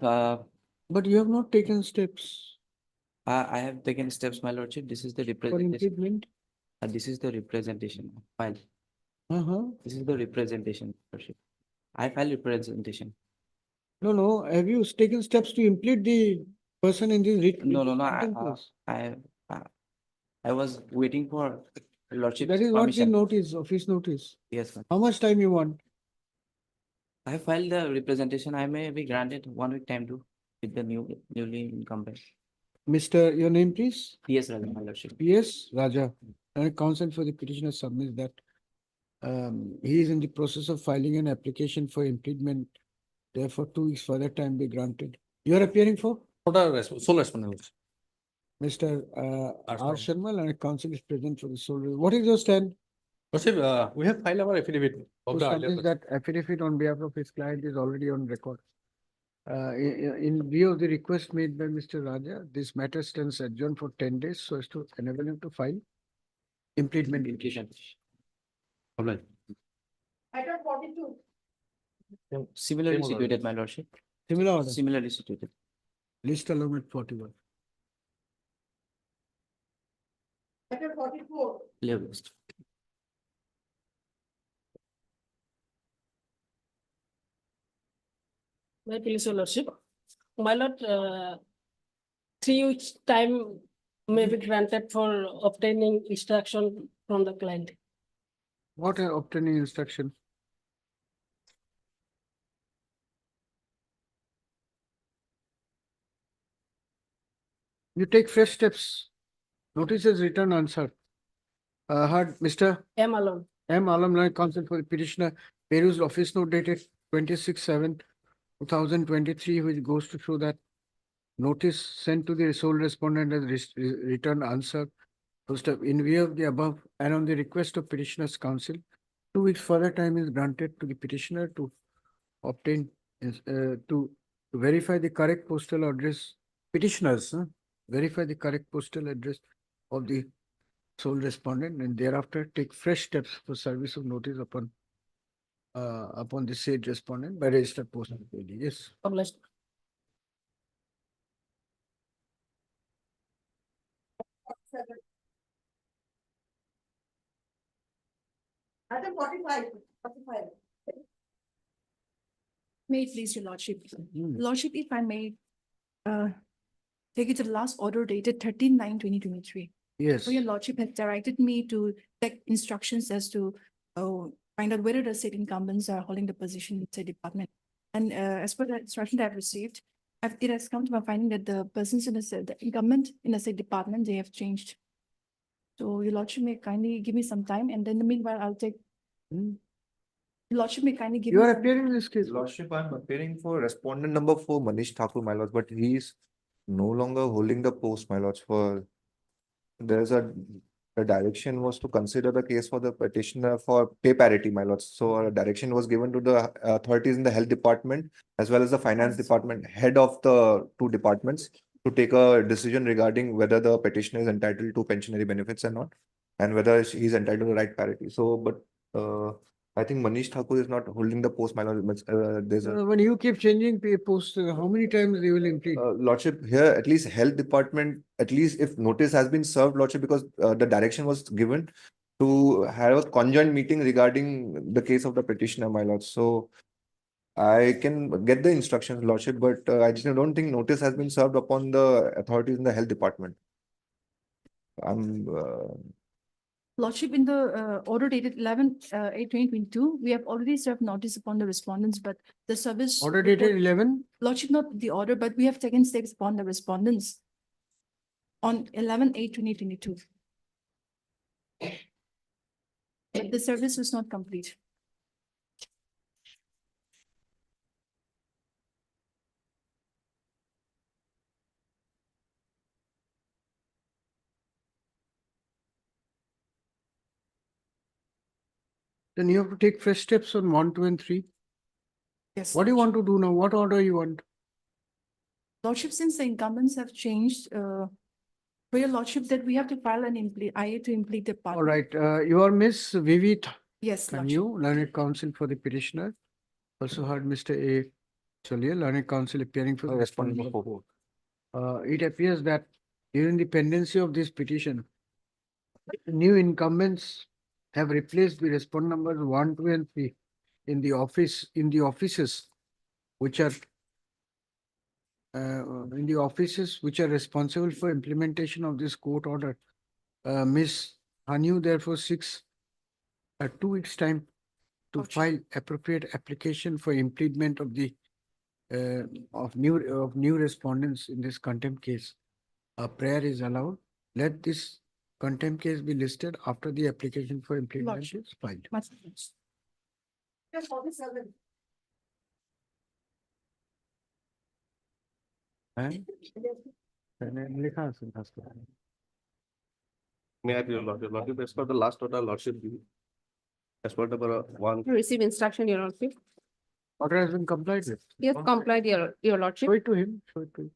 But you have not taken steps I have taken steps, my Lordship. This is the for representation. improvement. This is the representation file. Uh-huh. This is the representation, Lordship. I file representation. No, have you taken steps to implement the person in this? No, case? I was waiting for Lordship's That is what the permission. notice, office notice. Yes, ma'am. How much time you want? I have filed the representation. I may be granted 1 week time to with the newly incumbent. Mr. Your name, please? Yes, Raja, my Lordship. Yes, Raja. And counsel for the petitioner submits that he is in the process of filing an application for imprisonment. Therefore, 2 weeks further time be granted. You are appearing for? Sole respondent. Mr. R. Sharma and counsel is present for the sole. What is your stand? Lordship, we have filed our affidavit of Who the submits earlier. that affidavit on behalf of his client is already on record. In view of the request made by Mr. Raja, this matter stands adjourned for 10 days so as to enable him to file imprisonment petition. Problem. Item 42. Similarly Same order. situated, my Lordship. Similar order. Similarly situated. List along with 41. Item 44. Level. My please, Your Lordship. My lord, 3 weeks time may be granted for obtaining instruction from the client. What are obtaining instruction? You take fresh steps. Notice is return answer. Heard Mr. M alone. M. Alam counsel for the petitioner, perused office note dated 26/7/2023, which goes to show that notice sent to the sole respondent as return answer. First up, in view of the above and on the request of petitioner's counsel, 2 weeks further time is granted to the petitioner to obtain to verify the correct postal address. Petitioners verify the correct postal address of the sole respondent and thereafter take fresh steps for service of notice upon the said respondent by registered postal ID. Yes. Published. Item 45. May it please your lordship. Lordship, if I may take it to the last order dated 13/9/2023. Yes. So your lordship has directed me to take instructions as to find out whether the said incumbents are holding the position in the department. And as per the instruction that I've received, it has come to my finding that the persons in the incumbent in the said department, they have changed. So your lordship may kindly give me some time, and then in the meanwhile, I'll take. Your lordship may kindly give. You me are some- appearing in this case. Lordship, I'm appearing for respondent number 4, Manish Thakur, my lords, but he is no longer holding the post, my lords, for there's the direction was to consider the case for the petitioner for pay parity, my lords. So a direction was given to the authorities in the health department as well as the finance department, head of the two departments, to take a decision regarding whether the petitioner is entitled to pensionary benefits or not, and whether he's entitled to right parity. So, but I think Manish Thakur is not holding the post, my lord. There's a When you keep changing posts, how many times they will implement? lordship here, at least health department, at least if notice has been served, lordship, because the direction was given to have a conjoint meeting regarding the case of the petitioner, my lord. So I can get the instructions, lordship, but I just don't think notice has been served upon the authorities in the health department. I'm Lordship, in the order dated 11/8/2022, we have already served notice upon the respondents, but the service. Order dated 11? Lordship, not the order, but we have taken steps upon the respondents on 11/8/2022. But the service was not complete. Then you have to take fresh steps on 1, 2, and 3. Yes. What do you want to do now? What order you want? Lordship, since the incumbents have changed, for your lordship, that we have to file an IA to implement the part. All right, you are Miss Vivi Yes, Can lordship. you, learned counsel for the petitioner? Also heard Mr. A. Chalier, learned counsel appearing for the Respondent respondent. It appears that during the pendency of this petition, new incumbents have replaced the respondent numbers 1, 2, and 3 in the offices which are responsible for implementation of this court order. Ms. Hanu therefore seeks 2 weeks' time to file appropriate application for implement of the of new respondents in this contempt case. A prayer is allowed. Let this contempt case be listed after the application for implementation is filed. Much thanks. And May I be your lordship? Lordship, as per the last order, lordship, as per number 1. Receive instruction, your lordship. Order has been complied with. Yes, complied, your lordship. Show it to him. Show it to him.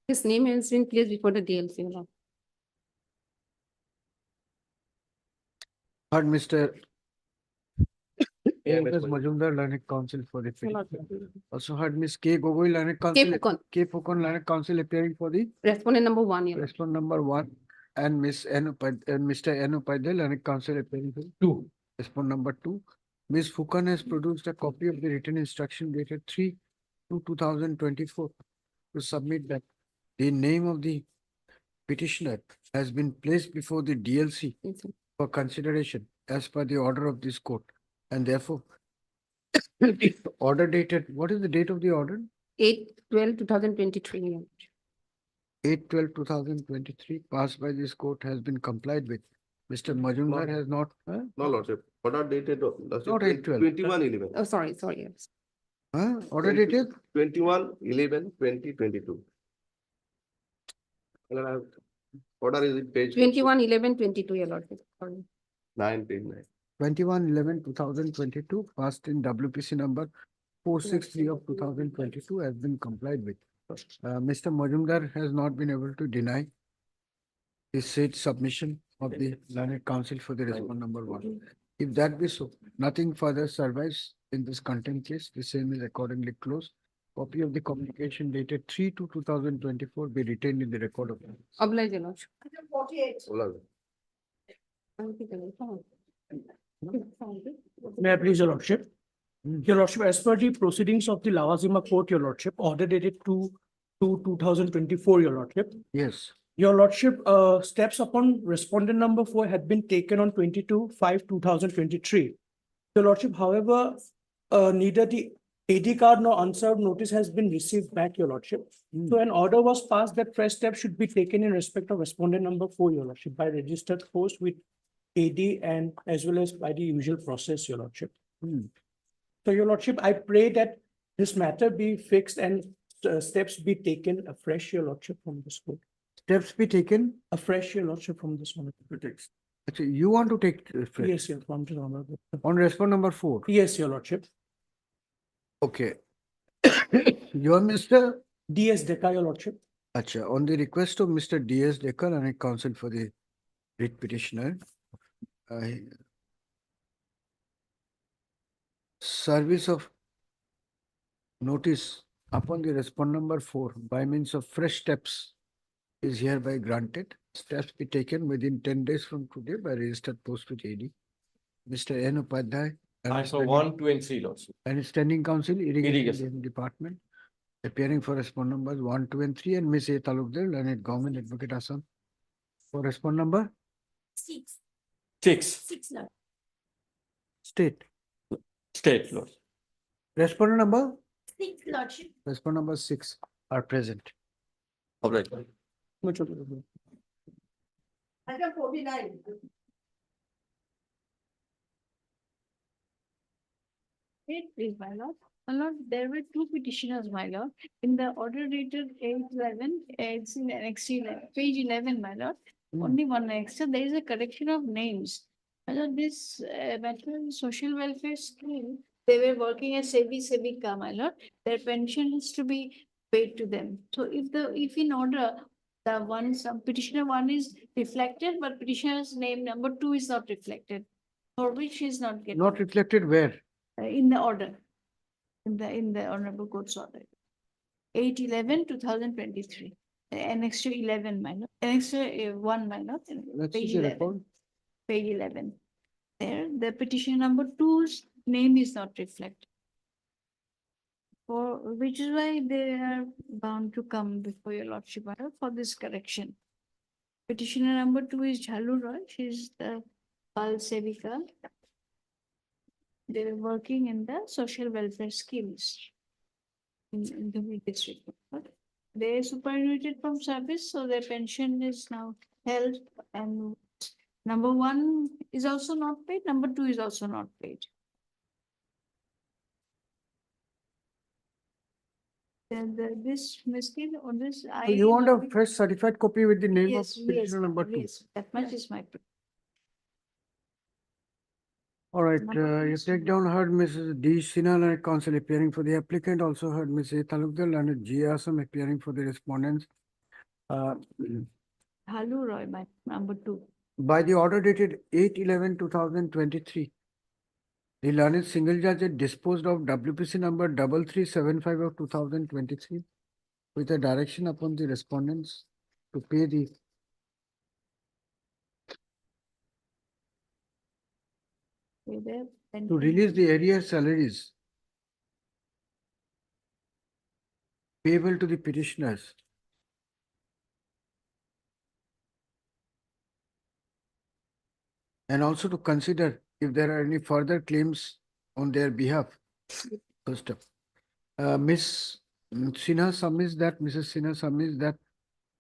His name has been placed before the DLC. Your lordship. Heard Mr. A.S. Majumdar, learned counsel for the Your petition. lordship. Also heard Ms. K. Gogoi, learned counsel. K. Fukon, learned counsel appearing for the Respondent number 1, your lordship. respondent number 1, and Ms. N. Mr. N. Upadhyay, learned counsel appearing for 2. Respondent number 2. Ms. Fukon has produced a copy of the written instruction dated 3/2/2024 to submit that the name of the petitioner has been placed before the DLC Yes, sir. for consideration as per the order of this court, and therefore the order dated, what is the date of the order? 8/12/2023. your lordship. 8/12/2023 passed by this court has been complied with. Mr. Majumdar has not, No, lordship. Order dated, lordship, Not 8/12. 21/11. Oh, sorry, yes. order dated? 21/11/2022. Order is in page 21/11/22, your lordship. Sorry. 9, page 9. 21/11/2022 passed in WPC number 463 of 2022 has been complied with. Mr. Majumdar has not been able to deny his said submission of the learned counsel for the respondent number 1. If that be so, nothing further survives in this contempt case. The same is accordingly closed. Copy of the communication dated 3/2/2024 be retained in the record of. Oblige, your lordship. May I please, your lordship? Your lordship, as per the proceedings of the Lawazima court, your lordship, order dated 2/2/2024, your lordship. Yes. Your lordship, steps upon respondent number 4 had been taken on 22/5/2023. Your lordship, however, neither the AD card nor unserved notice has been received back, your lordship. So an order was passed that fresh steps should be taken in respect of respondent number 4, your lordship, by registered post with AD and as well as by the usual process, your lordship. So your lordship, I pray that this matter be fixed and steps be taken afresh, your lordship, from this court. Steps be taken? Afresh, your lordship, from this one. Actually, you want to take fresh? Yes, your from this honor. On respondent number 4? Yes, your lordship. Okay. You are Mr. D.S. Deka, your lordship. Acha, on the request of Mr. D.S. Dekar and counsel for the writ petitioner, I service of notice upon the respond number 4 by means of fresh steps is hereby granted. Steps be taken within 10 days from today by registered post with AD. Mr. N. Upadhyay. I saw 1, 2, and 3 also. And standing counsel, irrigation Irrigation. department, appearing for respond numbers 1, 2, and 3, and Miss A. Talukdar, learned government advocate Assam. For respond number, 6. 6. 6, Lord. state. State, Lord. Respondent number, 6, Lordship. respondent number 6 are present. All right. Item 49. Wait, please, my lord. My lord, there were two petitioners, my lord. In the order dated 8/11, it's in annex 11, page 11, my lord. Only one extra, there is a correction of names. My lord, this veteran social welfare scheme, they were working as Sevika, my lord. Their pension is to be paid to them. So if in order, the one, some petitioner one is reflected, but petitioner's name number 2 is not reflected, for which is not getting. Not reflected where? In the order, in the honorable court's order. 8/11/2023, annex to 11 minor, annex to 1 minor. Let's Page see the 11. record. Page 11. There, the petition number 2's name is not reflected. For which is why they are bound to come before your lordship for this correction. Petitioner number 2 is Jhalu Roy, she is the Bal Sevika. They were working in the social welfare schemes in the district. They are superannuated from service, so their pension is now held, and number 1 is also not paid, number 2 is also not paid. And this miskin on this, I. So you want a fresh certified copy with the name of Yes, petitioner number 2? yes, that much is my. All right, Number you take down heard Mrs. D. Sinha and counsel appearing for the applicant, also heard Ms. A. Talukdar and G. Assam appearing for the respondents. Halu Roy, my number 2. By the order dated 8/11/2023, the learned single judge had disposed of WPC number 3375 of 2023 with a direction upon the respondents to pay the to release the area salaries payable to the petitioners and also to consider if there are any further claims on their behalf. First up, Ms. Sinha submits that, Mrs. Sinha submits that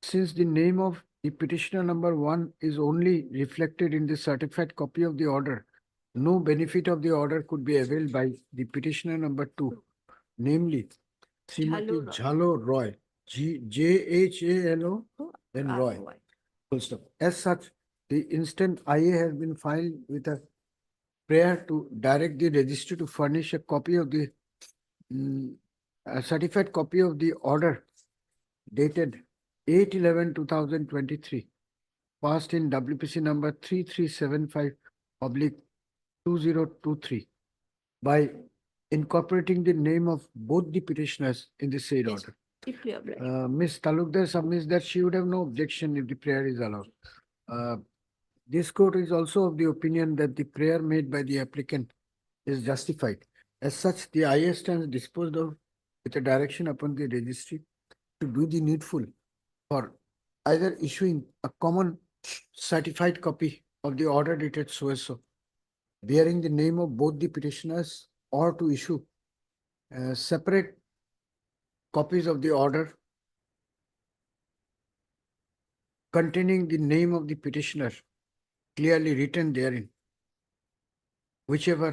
since the name of the petitioner number 1 is only reflected in the certified copy of the order, no benefit of the order could be availed by the petitioner number 2, namely Srimati Jhalo Roy, Jhalo then Roy. Full stop. As such, the instant IA has been filed with a prayer to direct the registry to furnish a copy of the a certified copy of the order dated 8/11/2023, passed in WPC number 3375/2023 by incorporating the name of both the petitioners in the said order. Deeply obliged. Ms. Talukdar submits that she would have no objection if the prayer is allowed. This court is also of the opinion that the prayer made by the applicant is justified. As such, the IA stands disposed of with a direction upon the registry to do the needful for either issuing a common certified copy of the order dated so bearing the name of both the petitioners, or to issue separate copies of the order containing the name of the petitioner clearly written therein, whichever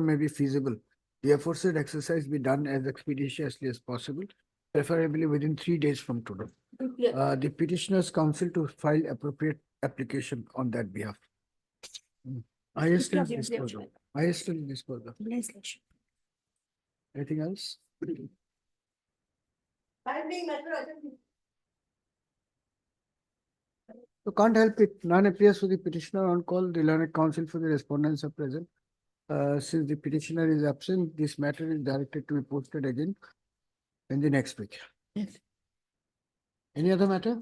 may be feasible. The aforesaid exercise be done as expeditiously as possible, preferably within 3 days from today. The petitioner's counsel to file appropriate application on that behalf. I still dispose of. Anything else? So can't help it. None appears for the petitioner on call. The learned counsel for the respondents are present. Since the petitioner is absent, this matter is directed to be posted again in the next week. Any other matter?